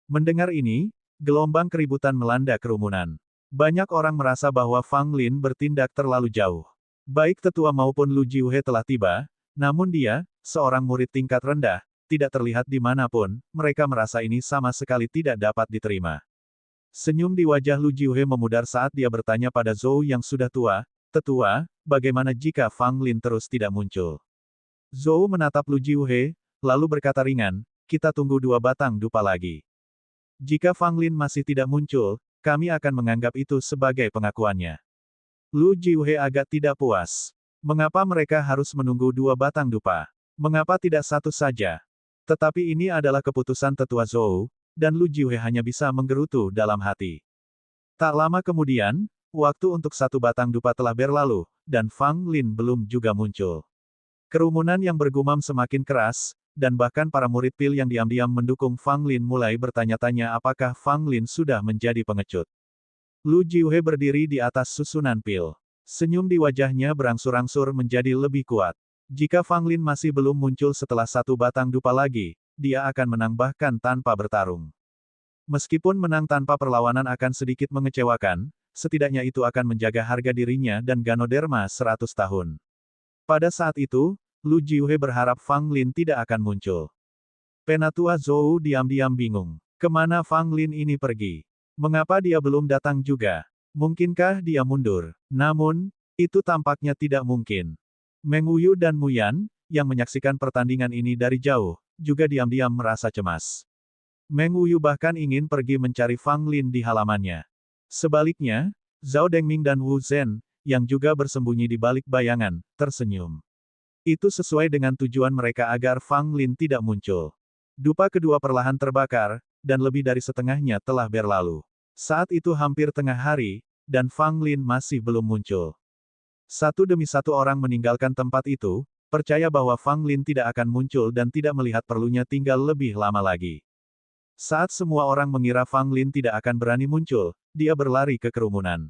Mendengar ini, gelombang keributan melanda kerumunan. Banyak orang merasa bahwa Fang Lin bertindak terlalu jauh. Baik tetua maupun Lu Jiuhe telah tiba, namun dia, seorang murid tingkat rendah, tidak terlihat di manapun, mereka merasa ini sama sekali tidak dapat diterima. Senyum di wajah Lu Jiuhe memudar saat dia bertanya pada Zhou yang sudah tua, Tetua, bagaimana jika Fang Lin terus tidak muncul? Zhou menatap Lu Jiuhe, lalu berkata ringan, kita tunggu 2 batang dupa lagi. Jika Fang Lin masih tidak muncul, kami akan menganggap itu sebagai pengakuannya. Lu Jiuhe agak tidak puas. Mengapa mereka harus menunggu 2 batang dupa? Mengapa tidak satu saja? Tetapi ini adalah keputusan Tetua Zhou, dan Lu Jiuhe hanya bisa menggerutu dalam hati. Tak lama kemudian, waktu untuk 1 batang dupa telah berlalu, dan Fang Lin belum juga muncul. Kerumunan yang bergumam semakin keras, dan bahkan para murid pil yang diam-diam mendukung Fang Lin mulai bertanya-tanya apakah Fang Lin sudah menjadi pengecut. Lu Jiuhe berdiri di atas susunan pil. Senyum di wajahnya berangsur-angsur menjadi lebih kuat. Jika Fang Lin masih belum muncul setelah 1 batang dupa lagi, dia akan menang bahkan tanpa bertarung. Meskipun menang tanpa perlawanan akan sedikit mengecewakan, setidaknya itu akan menjaga harga dirinya dan Ganoderma 100 tahun. Pada saat itu, Lu Jiuhe berharap Fang Lin tidak akan muncul. Penatua Zhou diam-diam bingung. Kemana Fang Lin ini pergi? Mengapa dia belum datang juga? Mungkinkah dia mundur? Namun, itu tampaknya tidak mungkin. Meng Wuyu dan Mu Yan, yang menyaksikan pertandingan ini dari jauh, juga diam-diam merasa cemas. Meng Wuyu bahkan ingin pergi mencari Fang Lin di halamannya. Sebaliknya, Zhao Dengming dan Wu Zhen, yang juga bersembunyi di balik bayangan, tersenyum. Itu sesuai dengan tujuan mereka agar Fang Lin tidak muncul. Dupa kedua perlahan terbakar, dan lebih dari setengahnya telah berlalu. Saat itu hampir tengah hari, dan Fang Lin masih belum muncul. Satu demi satu orang meninggalkan tempat itu, percaya bahwa Fang Lin tidak akan muncul dan tidak melihat perlunya tinggal lebih lama lagi. Saat semua orang mengira Fang Lin tidak akan berani muncul, dia berlari ke kerumunan.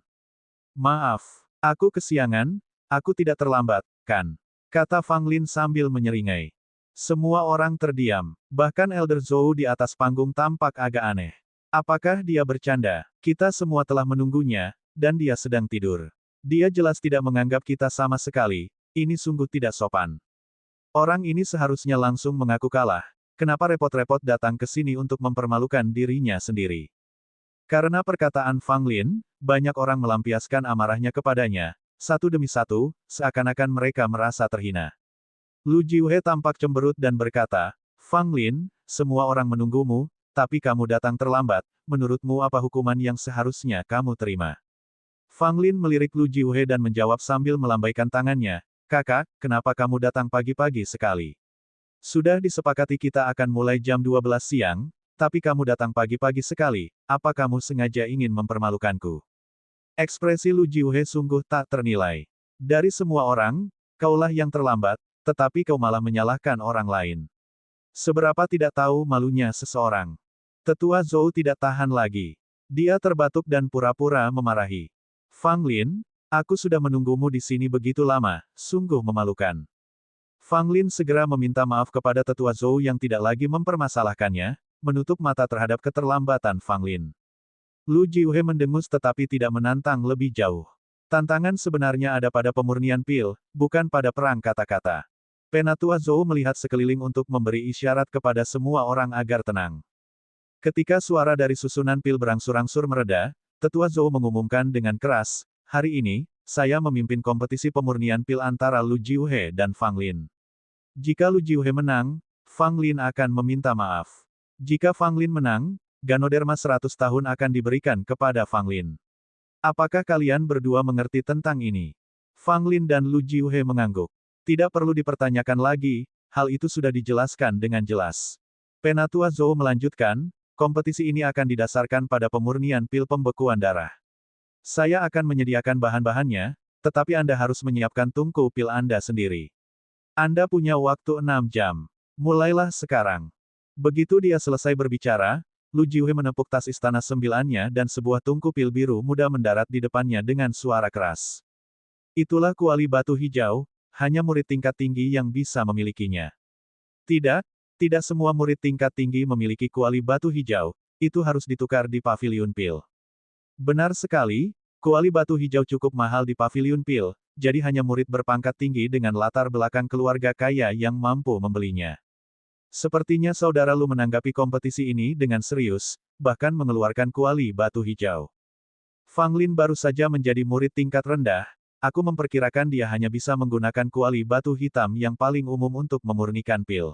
Maaf, aku kesiangan, aku tidak terlambat, kan? Kata Fang Lin sambil menyeringai. Semua orang terdiam, bahkan Elder Zhou di atas panggung tampak agak aneh. Apakah dia bercanda? Kita semua telah menunggunya, dan dia sedang tidur. Dia jelas tidak menganggap kita sama sekali, ini sungguh tidak sopan. Orang ini seharusnya langsung mengaku kalah, kenapa repot-repot datang ke sini untuk mempermalukan dirinya sendiri? Karena perkataan Fang Lin, banyak orang melampiaskan amarahnya kepadanya. Satu demi satu, seakan-akan mereka merasa terhina. Lu Jiuhe tampak cemberut dan berkata, Fang Lin, semua orang menunggumu, tapi kamu datang terlambat, menurutmu apa hukuman yang seharusnya kamu terima? Fang Lin melirik Lu Jiuhe dan menjawab sambil melambaikan tangannya, Kakak, kenapa kamu datang pagi-pagi sekali? Sudah disepakati kita akan mulai jam 12 siang, tapi kamu datang pagi-pagi sekali, apa kamu sengaja ingin mempermalukanku? Ekspresi Lu Jiuhe sungguh tak ternilai. Dari semua orang, kaulah yang terlambat, tetapi kau malah menyalahkan orang lain. Seberapa tidak tahu malunya seseorang. Tetua Zhou tidak tahan lagi. Dia terbatuk dan pura-pura memarahi. Fang Lin, aku sudah menunggumu di sini begitu lama, sungguh memalukan. Fang Lin segera meminta maaf kepada Tetua Zhou yang tidak lagi mempermasalahkannya, menutup mata terhadap keterlambatan Fang Lin. Lu Jiuhe mendengus tetapi tidak menantang lebih jauh. Tantangan sebenarnya ada pada pemurnian pil, bukan pada perang kata-kata. Penatua Zhou melihat sekeliling untuk memberi isyarat kepada semua orang agar tenang. Ketika suara dari susunan pil berangsur-angsur mereda, Tetua Zhou mengumumkan dengan keras, hari ini, saya memimpin kompetisi pemurnian pil antara Lu Jiuhe dan Fang Lin. Jika Lu Jiuhe menang, Fang Lin akan meminta maaf. Jika Fang Lin menang, Ganoderma 100 tahun akan diberikan kepada Fang Lin. Apakah kalian berdua mengerti tentang ini? Fang Lin dan Lu Jiuhe mengangguk. Tidak perlu dipertanyakan lagi, hal itu sudah dijelaskan dengan jelas. Penatua Zhou melanjutkan, kompetisi ini akan didasarkan pada pemurnian pil pembekuan darah. Saya akan menyediakan bahan-bahannya, tetapi Anda harus menyiapkan tungku pil Anda sendiri. Anda punya waktu 6 jam. Mulailah sekarang. Begitu dia selesai berbicara, Lu Jiuhe menepuk tas istana sembilannya dan sebuah tungku pil biru muda mendarat di depannya dengan suara keras. Itulah kuali batu hijau, hanya murid tingkat tinggi yang bisa memilikinya. Tidak, tidak semua murid tingkat tinggi memiliki kuali batu hijau, itu harus ditukar di paviliun pil. Benar sekali, kuali batu hijau cukup mahal di paviliun pil, jadi hanya murid berpangkat tinggi dengan latar belakang keluarga kaya yang mampu membelinya. Sepertinya saudara Lu menanggapi kompetisi ini dengan serius, bahkan mengeluarkan kuali batu hijau. Fang Lin baru saja menjadi murid tingkat rendah, aku memperkirakan dia hanya bisa menggunakan kuali batu hitam yang paling umum untuk memurnikan pil.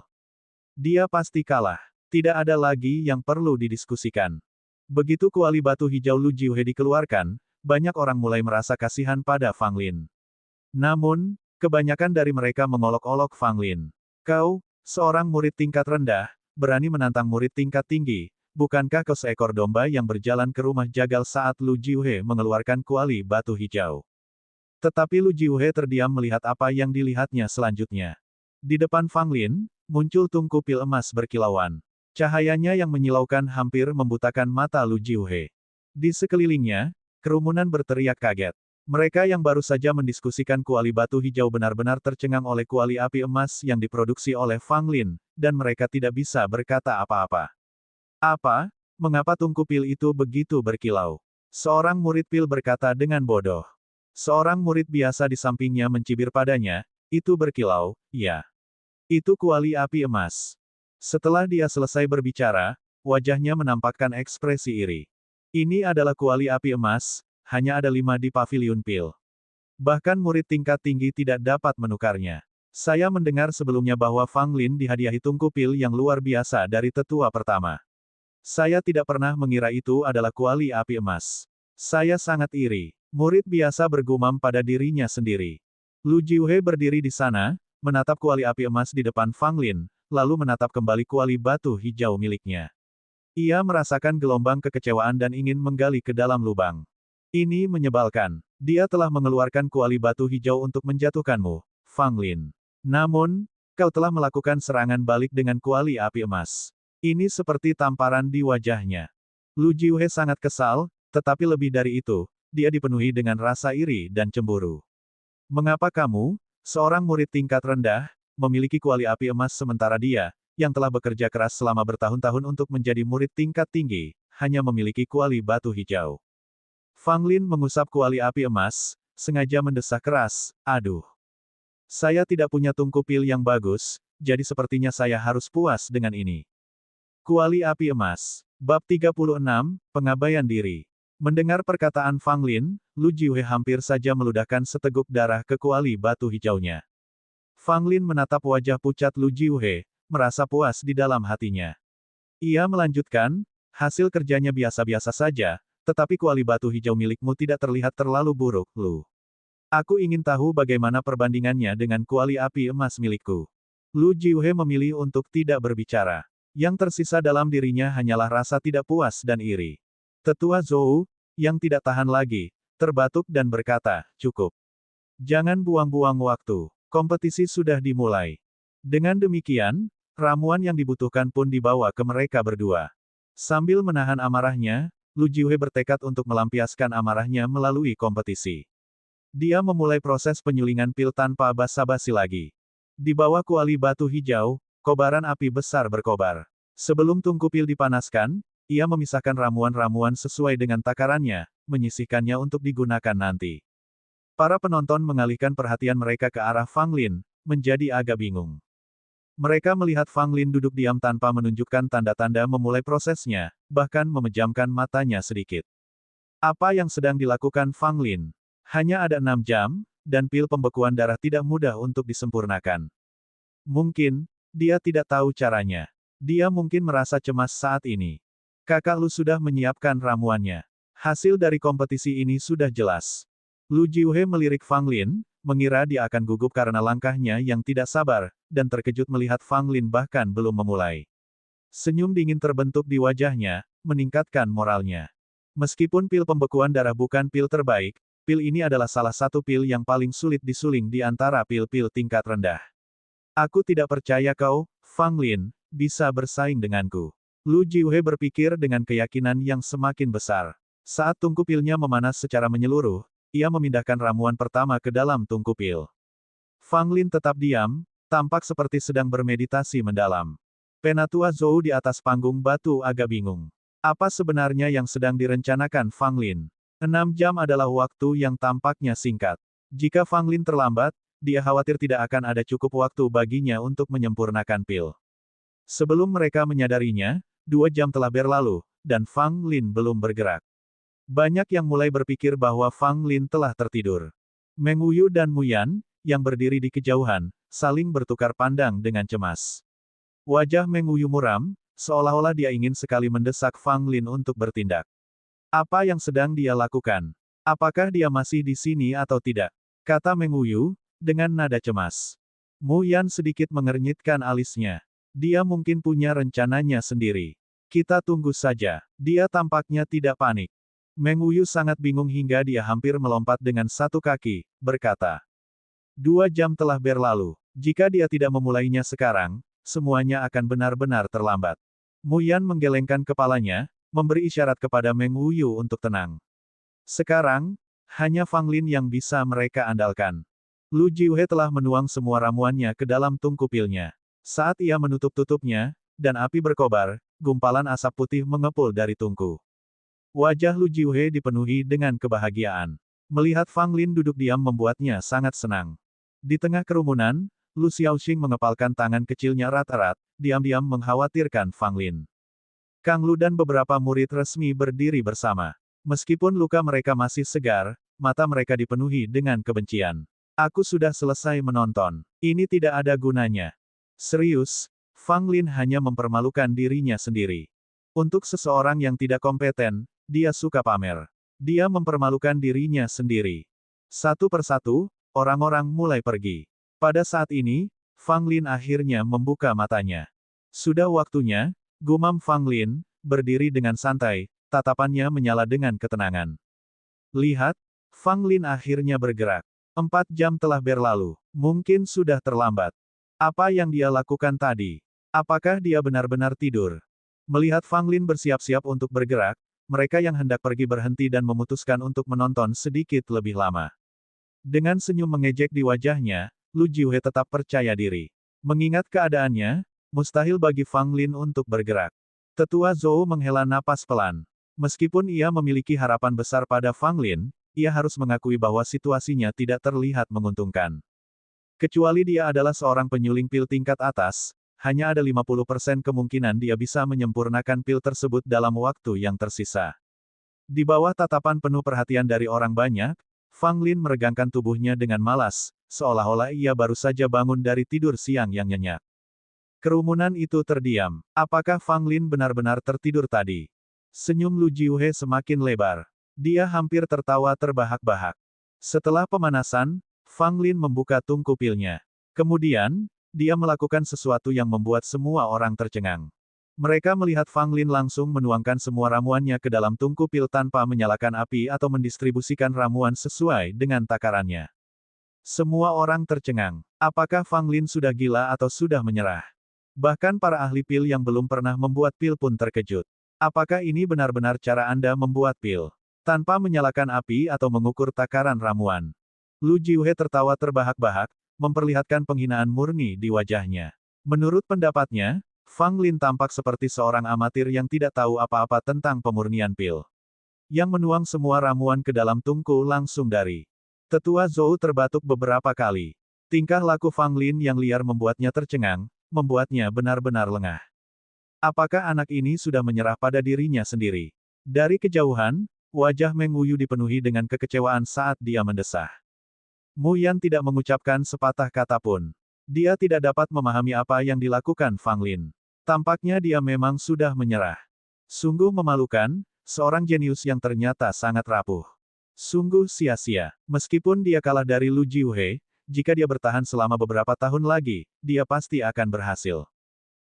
Dia pasti kalah. Tidak ada lagi yang perlu didiskusikan. Begitu kuali batu hijau Lu Jiuhe dikeluarkan, banyak orang mulai merasa kasihan pada Fang Lin. Namun, kebanyakan dari mereka mengolok-olok Fang Lin. Kau, seorang murid tingkat rendah, berani menantang murid tingkat tinggi, bukankah kau seekor domba yang berjalan ke rumah jagal saat Lu Jiuhe mengeluarkan kuali batu hijau? Tetapi Lu Jiuhe terdiam melihat apa yang dilihatnya selanjutnya. Di depan Fang Lin, muncul tungku pil emas berkilauan. Cahayanya yang menyilaukan hampir membutakan mata Lu Jiuhe. Di sekelilingnya, kerumunan berteriak kaget. Mereka yang baru saja mendiskusikan kuali batu hijau benar-benar tercengang oleh kuali api emas yang diproduksi oleh Fang Lin, dan mereka tidak bisa berkata apa-apa. Apa? Mengapa tungku pil itu begitu berkilau? Seorang murid pil berkata dengan bodoh. Seorang murid biasa di sampingnya mencibir padanya, itu berkilau, ya. Itu kuali api emas. Setelah dia selesai berbicara, wajahnya menampakkan ekspresi iri. Ini adalah kuali api emas, hanya ada 5 di paviliun pil. Bahkan murid tingkat tinggi tidak dapat menukarnya. Saya mendengar sebelumnya bahwa Fang Lin dihadiahi tungku pil yang luar biasa dari tetua pertama. Saya tidak pernah mengira itu adalah kuali api emas. Saya sangat iri. Murid biasa bergumam pada dirinya sendiri. Lu Jiuhe berdiri di sana, menatap kuali api emas di depan Fang Lin, lalu menatap kembali kuali batu hijau miliknya. Ia merasakan gelombang kekecewaan dan ingin menggali ke dalam lubang. Ini menyebalkan. Dia telah mengeluarkan kuali batu hijau untuk menjatuhkanmu, Fang Lin. Namun, kau telah melakukan serangan balik dengan kuali api emas. Ini seperti tamparan di wajahnya. Lu Jiuhe sangat kesal, tetapi lebih dari itu, dia dipenuhi dengan rasa iri dan cemburu. Mengapa kamu, seorang murid tingkat rendah, memiliki kuali api emas sementara dia, yang telah bekerja keras selama bertahun-tahun untuk menjadi murid tingkat tinggi, hanya memiliki kuali batu hijau? Fang Lin mengusap kuali api emas, sengaja mendesak keras, aduh. Saya tidak punya tungku pil yang bagus, jadi sepertinya saya harus puas dengan ini. Kuali api emas. Bab 36, Pengabaian Diri. Mendengar perkataan Fang Lin, Lu Jiuhe hampir saja meludahkan seteguk darah ke kuali batu hijaunya. Fang Lin menatap wajah pucat Lu Jiuhe, merasa puas di dalam hatinya. Ia melanjutkan, hasil kerjanya biasa-biasa saja, tetapi kuali batu hijau milikmu tidak terlihat terlalu buruk, Lu. Aku ingin tahu bagaimana perbandingannya dengan kuali api emas milikku. Lu Jiuhe memilih untuk tidak berbicara. Yang tersisa dalam dirinya hanyalah rasa tidak puas dan iri. Tetua Zhou, yang tidak tahan lagi, terbatuk dan berkata, cukup. Jangan buang-buang waktu. Kompetisi sudah dimulai. Dengan demikian, ramuan yang dibutuhkan pun dibawa ke mereka berdua. Sambil menahan amarahnya, Lu Jiuhe bertekad untuk melampiaskan amarahnya melalui kompetisi. Dia memulai proses penyulingan pil tanpa basa-basi lagi. Di bawah kuali batu hijau, kobaran api besar berkobar. Sebelum tungku pil dipanaskan, ia memisahkan ramuan-ramuan sesuai dengan takarannya, menyisihkannya untuk digunakan nanti. Para penonton mengalihkan perhatian mereka ke arah Fang Lin, menjadi agak bingung. Mereka melihat Fang Lin duduk diam tanpa menunjukkan tanda-tanda memulai prosesnya, bahkan memejamkan matanya sedikit. Apa yang sedang dilakukan Fang Lin? Hanya ada 6 jam, dan pil pembekuan darah tidak mudah untuk disempurnakan. Mungkin, dia tidak tahu caranya. Dia mungkin merasa cemas saat ini. Kakak Lu sudah menyiapkan ramuannya. Hasil dari kompetisi ini sudah jelas. Lu Jiuhe melirik Fang Lin, mengira dia akan gugup karena langkahnya yang tidak sabar, dan terkejut melihat Fang Lin bahkan belum memulai. Senyum dingin terbentuk di wajahnya, meningkatkan moralnya. Meskipun pil pembekuan darah bukan pil terbaik, pil ini adalah salah satu pil yang paling sulit disuling di antara pil-pil tingkat rendah. Aku tidak percaya kau, Fang Lin, bisa bersaing denganku. Lu Jiuhe berpikir dengan keyakinan yang semakin besar. Saat tungku pilnya memanas secara menyeluruh, ia memindahkan ramuan pertama ke dalam tungku pil. Fang Lin tetap diam, tampak seperti sedang bermeditasi mendalam. Penatua Zhou di atas panggung batu agak bingung. Apa sebenarnya yang sedang direncanakan Fang Lin? 6 jam adalah waktu yang tampaknya singkat. Jika Fang Lin terlambat, dia khawatir tidak akan ada cukup waktu baginya untuk menyempurnakan pil. Sebelum mereka menyadarinya, 2 jam telah berlalu, dan Fang Lin belum bergerak. Banyak yang mulai berpikir bahwa Fang Lin telah tertidur. Meng Wuyu dan Mu Yan, yang berdiri di kejauhan, saling bertukar pandang dengan cemas. Wajah Meng Wuyu muram, seolah-olah dia ingin sekali mendesak Fang Lin untuk bertindak. Apa yang sedang dia lakukan? Apakah dia masih di sini atau tidak? Kata Meng Wuyu, dengan nada cemas. Mu Yan sedikit mengernyitkan alisnya. Dia mungkin punya rencananya sendiri. Kita tunggu saja. Dia tampaknya tidak panik. Meng Wuyu sangat bingung hingga dia hampir melompat dengan satu kaki, berkata. 2 jam telah berlalu. Jika dia tidak memulainya sekarang, semuanya akan benar-benar terlambat. Mu Yan menggelengkan kepalanya, memberi isyarat kepada Meng Wuyu untuk tenang. Sekarang, hanya Fang Lin yang bisa mereka andalkan. Lu Jiuhe telah menuang semua ramuannya ke dalam tungku pilnya. Saat ia menutup-tutupnya, dan api berkobar, gumpalan asap putih mengepul dari tungku. Wajah Lu Jiuhe dipenuhi dengan kebahagiaan. Melihat Fang Lin duduk diam membuatnya sangat senang. Di tengah kerumunan, Lu Xiaoxing mengepalkan tangan kecilnya erat-erat, diam-diam mengkhawatirkan Fang Lin. Kang Lu dan beberapa murid resmi berdiri bersama. Meskipun luka mereka masih segar, mata mereka dipenuhi dengan kebencian. Aku sudah selesai menonton. Ini tidak ada gunanya. Serius, Fang Lin hanya mempermalukan dirinya sendiri. Untuk seseorang yang tidak kompeten, dia suka pamer. Dia mempermalukan dirinya sendiri. Satu persatu, orang-orang mulai pergi. Pada saat ini, Fang Lin akhirnya membuka matanya. Sudah waktunya, gumam Fang Lin, berdiri dengan santai, tatapannya menyala dengan ketenangan. Lihat, Fang Lin akhirnya bergerak. 4 jam telah berlalu. Mungkin sudah terlambat. Apa yang dia lakukan tadi? Apakah dia benar-benar tidur? Melihat Fang Lin bersiap-siap untuk bergerak, mereka yang hendak pergi berhenti dan memutuskan untuk menonton sedikit lebih lama. Dengan senyum mengejek di wajahnya, Lu Jiuhe tetap percaya diri. Mengingat keadaannya, mustahil bagi Fang Lin untuk bergerak. Tetua Zhou menghela napas pelan. Meskipun ia memiliki harapan besar pada Fang Lin, ia harus mengakui bahwa situasinya tidak terlihat menguntungkan. Kecuali dia adalah seorang penyuling pil tingkat atas, hanya ada 50% kemungkinan dia bisa menyempurnakan pil tersebut dalam waktu yang tersisa. Di bawah tatapan penuh perhatian dari orang banyak, Fang Lin meregangkan tubuhnya dengan malas, seolah-olah ia baru saja bangun dari tidur siang yang nyenyak. Kerumunan itu terdiam. Apakah Fang Lin benar-benar tertidur tadi? Senyum Lu Jiuhe semakin lebar. Dia hampir tertawa terbahak-bahak. Setelah pemanasan, Fang Lin membuka tungku pilnya. Kemudian, dia melakukan sesuatu yang membuat semua orang tercengang. Mereka melihat Fang Lin langsung menuangkan semua ramuannya ke dalam tungku pil tanpa menyalakan api atau mendistribusikan ramuan sesuai dengan takarannya. Semua orang tercengang. Apakah Fang Lin sudah gila atau sudah menyerah? Bahkan para ahli pil yang belum pernah membuat pil pun terkejut. Apakah ini benar-benar cara Anda membuat pil? Tanpa menyalakan api atau mengukur takaran ramuan. Lu Jiuhe tertawa terbahak-bahak, memperlihatkan penghinaan murni di wajahnya. Menurut pendapatnya, Fang Lin tampak seperti seorang amatir yang tidak tahu apa-apa tentang pemurnian pil. Yang menuang semua ramuan ke dalam tungku langsung dari. Tetua Zhou terbatuk beberapa kali. Tingkah laku Fang Lin yang liar membuatnya tercengang, membuatnya benar-benar lengah. Apakah anak ini sudah menyerah pada dirinya sendiri? Dari kejauhan, wajah Meng Wuyu dipenuhi dengan kekecewaan saat dia mendesah. Mu Yan tidak mengucapkan sepatah kata pun. Dia tidak dapat memahami apa yang dilakukan Fang Lin. Tampaknya dia memang sudah menyerah. Sungguh memalukan, seorang jenius yang ternyata sangat rapuh. Sungguh sia-sia. Meskipun dia kalah dari Lu Jiuhe, jika dia bertahan selama beberapa tahun lagi, dia pasti akan berhasil.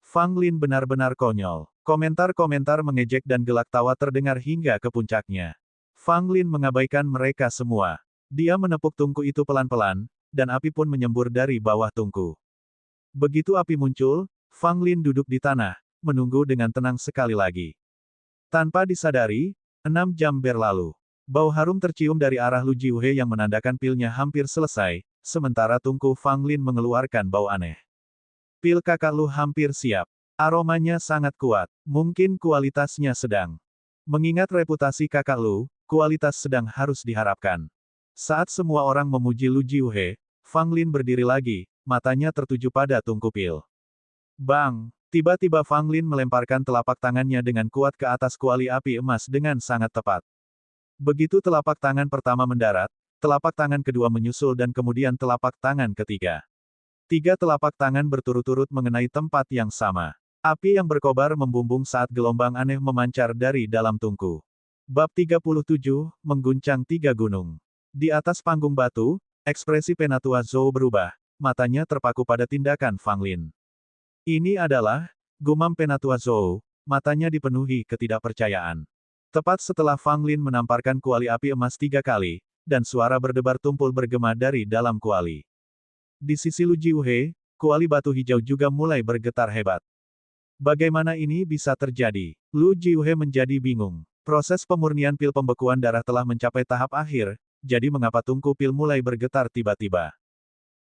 Fang Lin benar-benar konyol. Komentar-komentar mengejek dan gelak tawa terdengar hingga ke puncaknya. Fang Lin mengabaikan mereka semua. Dia menepuk tungku itu pelan-pelan, dan api pun menyembur dari bawah tungku. Begitu api muncul, Fang Lin duduk di tanah, menunggu dengan tenang sekali lagi. Tanpa disadari, 6 jam berlalu. Bau harum tercium dari arah Lu Jiuhe yang menandakan pilnya hampir selesai, sementara tungku Fang Lin mengeluarkan bau aneh. Pil kakak Lu hampir siap. Aromanya sangat kuat, mungkin kualitasnya sedang. Mengingat reputasi kakak Lu, kualitas sedang harus diharapkan. Saat semua orang memuji Lu Jiuhe, Fang Lin berdiri lagi, matanya tertuju pada tungku pil. Bang! Tiba-tiba Fang Lin melemparkan telapak tangannya dengan kuat ke atas kuali api emas dengan sangat tepat. Begitu telapak tangan pertama mendarat, telapak tangan kedua menyusul dan kemudian telapak tangan ketiga. 3 telapak tangan berturut-turut mengenai tempat yang sama. Api yang berkobar membumbung saat gelombang aneh memancar dari dalam tungku. Bab 37, Mengguncang 3 Gunung. Di atas panggung batu, ekspresi Penatua Zhou berubah, matanya terpaku pada tindakan Fang Lin. Ini adalah, gumam Penatua Zhou, matanya dipenuhi ketidakpercayaan. Tepat setelah Fang Lin menamparkan kuali api emas 3 kali, dan suara berdebar tumpul bergema dari dalam kuali. Di sisi Lu Jiuhe, kuali batu hijau juga mulai bergetar hebat. Bagaimana ini bisa terjadi? Lu Jiuhe menjadi bingung. Proses pemurnian pil pembekuan darah telah mencapai tahap akhir, jadi mengapa tungku pil mulai bergetar tiba-tiba?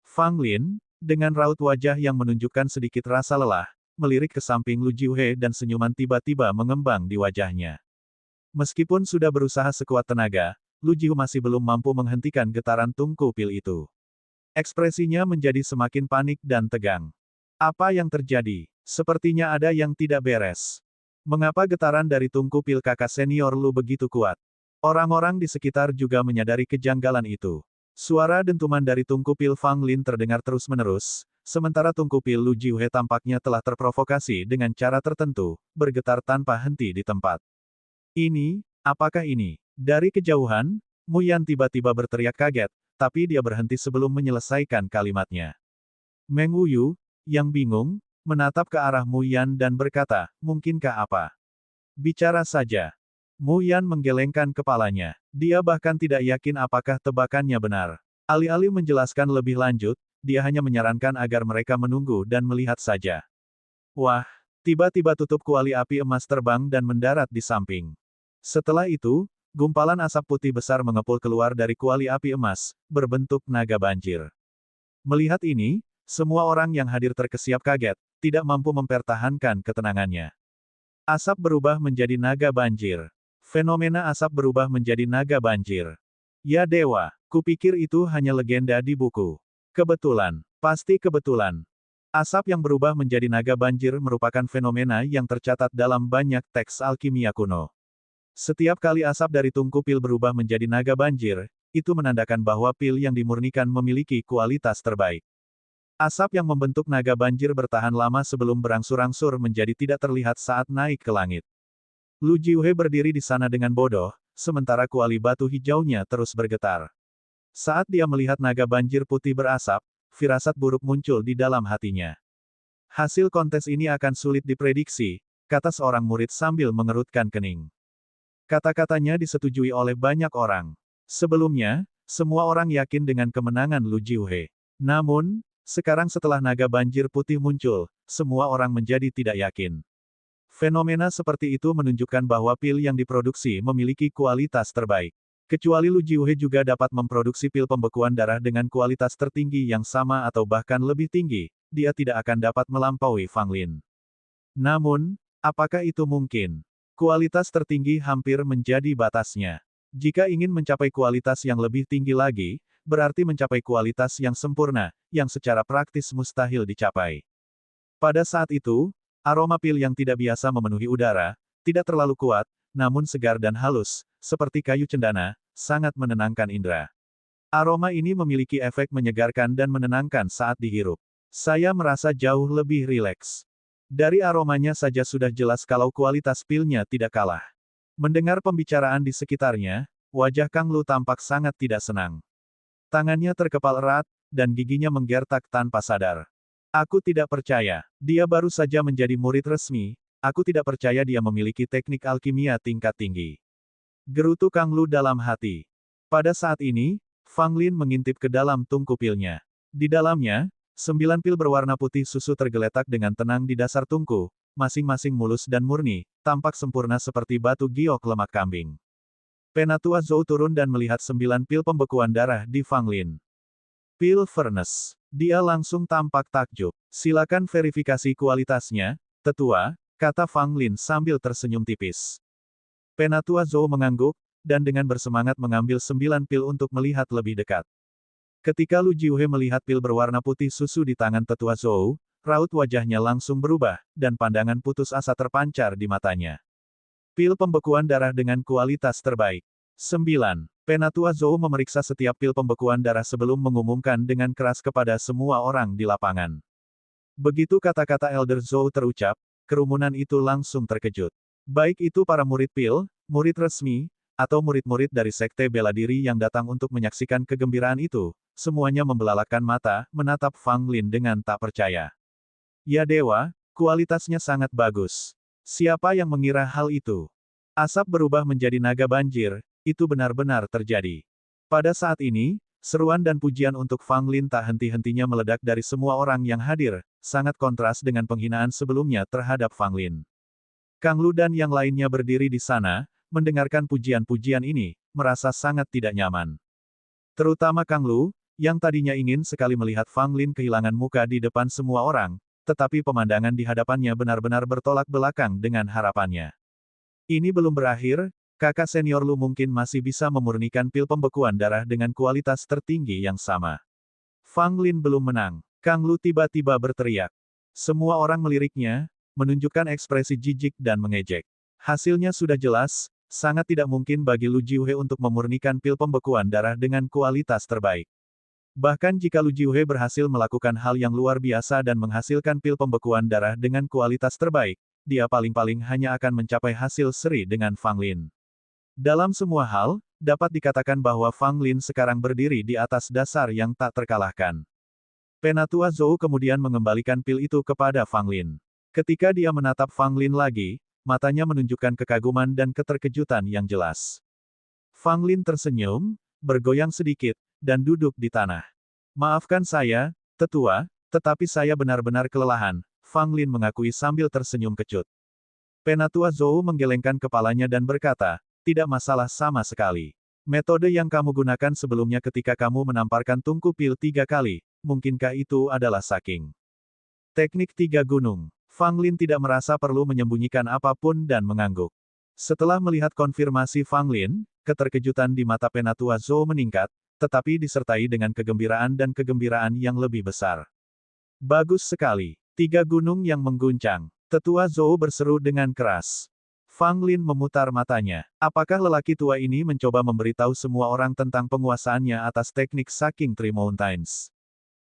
Fang Lin, dengan raut wajah yang menunjukkan sedikit rasa lelah, melirik ke samping Lu Jiuhe dan senyuman tiba-tiba mengembang di wajahnya. Meskipun sudah berusaha sekuat tenaga, Lu Jiuhe masih belum mampu menghentikan getaran tungku pil itu. Ekspresinya menjadi semakin panik dan tegang. Apa yang terjadi? Sepertinya ada yang tidak beres. Mengapa getaran dari tungku pil kakak senior Lu begitu kuat? Orang-orang di sekitar juga menyadari kejanggalan itu. Suara dentuman dari tungku pil Fang Lin terdengar terus-menerus, sementara tungku pil Lu Jiuhe tampaknya telah terprovokasi dengan cara tertentu, bergetar tanpa henti di tempat. Ini, apakah ini? Dari kejauhan, Mu Yan tiba-tiba berteriak kaget, tapi dia berhenti sebelum menyelesaikan kalimatnya. Meng Wuyu, yang bingung, menatap ke arah Mu Yan dan berkata, mungkinkah apa? Bicara saja. Mu Yan menggelengkan kepalanya. Dia bahkan tidak yakin apakah tebakannya benar. Alih-alih menjelaskan lebih lanjut, dia hanya menyarankan agar mereka menunggu dan melihat saja. Wah! Tiba-tiba tutup kuali api emas terbang dan mendarat di samping. Setelah itu, gumpalan asap putih besar mengepul keluar dari kuali api emas, berbentuk naga banjir. Melihat ini, semua orang yang hadir terkesiap kaget, tidak mampu mempertahankan ketenangannya. Asap berubah menjadi naga banjir. Fenomena asap berubah menjadi naga banjir. Ya dewa, kupikir itu hanya legenda di buku. Kebetulan, pasti kebetulan. Asap yang berubah menjadi naga banjir merupakan fenomena yang tercatat dalam banyak teks alkimia kuno. Setiap kali asap dari tungku pil berubah menjadi naga banjir, itu menandakan bahwa pil yang dimurnikan memiliki kualitas terbaik. Asap yang membentuk naga banjir bertahan lama sebelum berangsur-angsur menjadi tidak terlihat saat naik ke langit. Lu Jiuhe berdiri di sana dengan bodoh, sementara kuali batu hijaunya terus bergetar. Saat dia melihat naga banjir putih berasap, firasat buruk muncul di dalam hatinya. Hasil kontes ini akan sulit diprediksi, kata seorang murid sambil mengerutkan kening. Kata-katanya disetujui oleh banyak orang. Sebelumnya, semua orang yakin dengan kemenangan Lu Jiuhe. Namun, sekarang setelah naga banjir putih muncul, semua orang menjadi tidak yakin. Fenomena seperti itu menunjukkan bahwa pil yang diproduksi memiliki kualitas terbaik. Kecuali Lu Jiuhe juga dapat memproduksi pil pembekuan darah dengan kualitas tertinggi yang sama atau bahkan lebih tinggi, dia tidak akan dapat melampaui Fang Lin. Namun, apakah itu mungkin? Kualitas tertinggi hampir menjadi batasnya. Jika ingin mencapai kualitas yang lebih tinggi lagi, berarti mencapai kualitas yang sempurna, yang secara praktis mustahil dicapai. Pada saat itu, aroma pil yang tidak biasa memenuhi udara, tidak terlalu kuat, namun segar dan halus, seperti kayu cendana, sangat menenangkan indera. Aroma ini memiliki efek menyegarkan dan menenangkan saat dihirup. Saya merasa jauh lebih rileks. Dari aromanya saja sudah jelas kalau kualitas pilnya tidak kalah. Mendengar pembicaraan di sekitarnya, wajah Kang Lu tampak sangat tidak senang. Tangannya terkepal erat, dan giginya menggertak tanpa sadar. Aku tidak percaya. Dia baru saja menjadi murid resmi, aku tidak percaya dia memiliki teknik alkimia tingkat tinggi. Gerutu Kang Lu dalam hati. Pada saat ini, Fang Lin mengintip ke dalam tungku pilnya. Di dalamnya, 9 pil berwarna putih susu tergeletak dengan tenang di dasar tungku, masing-masing mulus dan murni, tampak sempurna seperti batu giok lemak kambing. Penatua Zhou turun dan melihat 9 pil pembekuan darah di Fang Lin. Pil Furnace. Dia langsung tampak takjub. Silakan verifikasi kualitasnya, tetua, kata Fang Lin sambil tersenyum tipis. Penatua Zhou mengangguk, dan dengan bersemangat mengambil 9 pil untuk melihat lebih dekat. Ketika Lu Jiuhe melihat pil berwarna putih susu di tangan tetua Zhou, raut wajahnya langsung berubah, dan pandangan putus asa terpancar di matanya. Pil pembekuan darah dengan kualitas terbaik. 9. Penatua Zhou memeriksa setiap pil pembekuan darah sebelum mengumumkan dengan keras kepada semua orang di lapangan. Begitu kata-kata Elder Zhou terucap, kerumunan itu langsung terkejut. Baik itu para murid pil, murid resmi, atau murid-murid dari sekte bela diri yang datang untuk menyaksikan kegembiraan itu, semuanya membelalakan mata, menatap Fang Lin dengan tak percaya. Ya dewa, kualitasnya sangat bagus. Siapa yang mengira hal itu? Asap berubah menjadi naga banjir, itu benar-benar terjadi. Pada saat ini, seruan dan pujian untuk Fang Lin tak henti-hentinya meledak dari semua orang yang hadir, sangat kontras dengan penghinaan sebelumnya terhadap Fang Lin. Kang Lu dan yang lainnya berdiri di sana, mendengarkan pujian-pujian ini, merasa sangat tidak nyaman. Terutama Kang Lu, yang tadinya ingin sekali melihat Fang Lin kehilangan muka di depan semua orang, tetapi pemandangan di hadapannya benar-benar bertolak belakang dengan harapannya. Ini belum berakhir, kakak senior Lu mungkin masih bisa memurnikan pil pembekuan darah dengan kualitas tertinggi yang sama. Fang Lin belum menang. Kang Lu tiba-tiba berteriak. Semua orang meliriknya, menunjukkan ekspresi jijik dan mengejek. Hasilnya sudah jelas, sangat tidak mungkin bagi Lu Jiuhe untuk memurnikan pil pembekuan darah dengan kualitas terbaik. Bahkan jika Lu Jiuhe berhasil melakukan hal yang luar biasa dan menghasilkan pil pembekuan darah dengan kualitas terbaik, dia paling-paling hanya akan mencapai hasil seri dengan Fang Lin. Dalam semua hal, dapat dikatakan bahwa Fang Lin sekarang berdiri di atas dasar yang tak terkalahkan. Penatua Zhou kemudian mengembalikan pil itu kepada Fang Lin. Ketika dia menatap Fang Lin lagi, matanya menunjukkan kekaguman dan keterkejutan yang jelas. Fang Lin tersenyum, bergoyang sedikit, dan duduk di tanah. Maafkan saya, tetua, tetapi saya benar-benar kelelahan, Fang Lin mengakui sambil tersenyum kecut. Penatua Zhou menggelengkan kepalanya dan berkata, tidak masalah sama sekali. Metode yang kamu gunakan sebelumnya ketika kamu menamparkan tungku pil 3 kali, mungkinkah itu adalah saking teknik 3 gunung? Fang Lin tidak merasa perlu menyembunyikan apapun dan mengangguk. Setelah melihat konfirmasi Fang Lin, keterkejutan di mata Penatua Zhou meningkat, tetapi disertai dengan kegembiraan dan kegembiraan yang lebih besar. Bagus sekali. 3 gunung yang mengguncang. Tetua Zhou berseru dengan keras. Fang Lin memutar matanya. Apakah lelaki tua ini mencoba memberitahu semua orang tentang penguasaannya atas teknik Saking Three Mountains?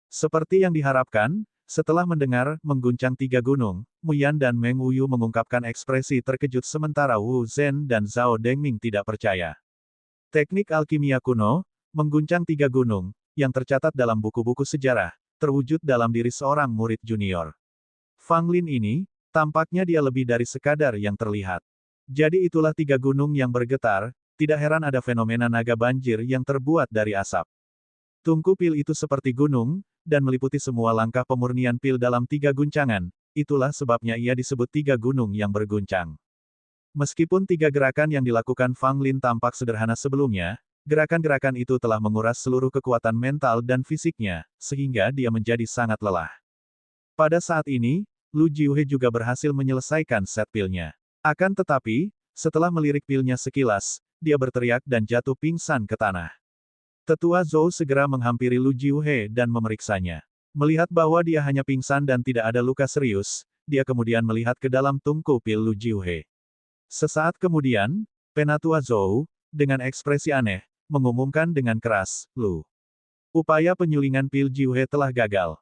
Seperti yang diharapkan, setelah mendengar mengguncang 3 gunung, Mu Yan dan Meng Wuyu mengungkapkan ekspresi terkejut sementara Wu Zhen dan Zhao Dengming tidak percaya. Teknik alkimia kuno, mengguncang 3 gunung, yang tercatat dalam buku-buku sejarah, terwujud dalam diri seorang murid junior. Fang Lin ini, tampaknya dia lebih dari sekadar yang terlihat. Jadi itulah 3 gunung yang bergetar, tidak heran ada fenomena naga banjir yang terbuat dari asap. Tungku pil itu seperti gunung, dan meliputi semua langkah pemurnian pil dalam 3 guncangan, itulah sebabnya ia disebut 3 gunung yang berguncang. Meskipun 3 gerakan yang dilakukan Fang Lin tampak sederhana sebelumnya, gerakan-gerakan itu telah menguras seluruh kekuatan mental dan fisiknya, sehingga dia menjadi sangat lelah. Pada saat ini, Lu Jiuhe juga berhasil menyelesaikan set pilnya. Akan tetapi, setelah melirik pilnya sekilas, dia berteriak dan jatuh pingsan ke tanah. Tetua Zhou segera menghampiri Lu Jiuhe dan memeriksanya. Melihat bahwa dia hanya pingsan dan tidak ada luka serius, dia kemudian melihat ke dalam tungku pil Lu Jiuhe. Sesaat kemudian, Penatua Zhou, dengan ekspresi aneh, mengumumkan dengan keras, Lu. Upaya penyulingan pil Jiuhe telah gagal.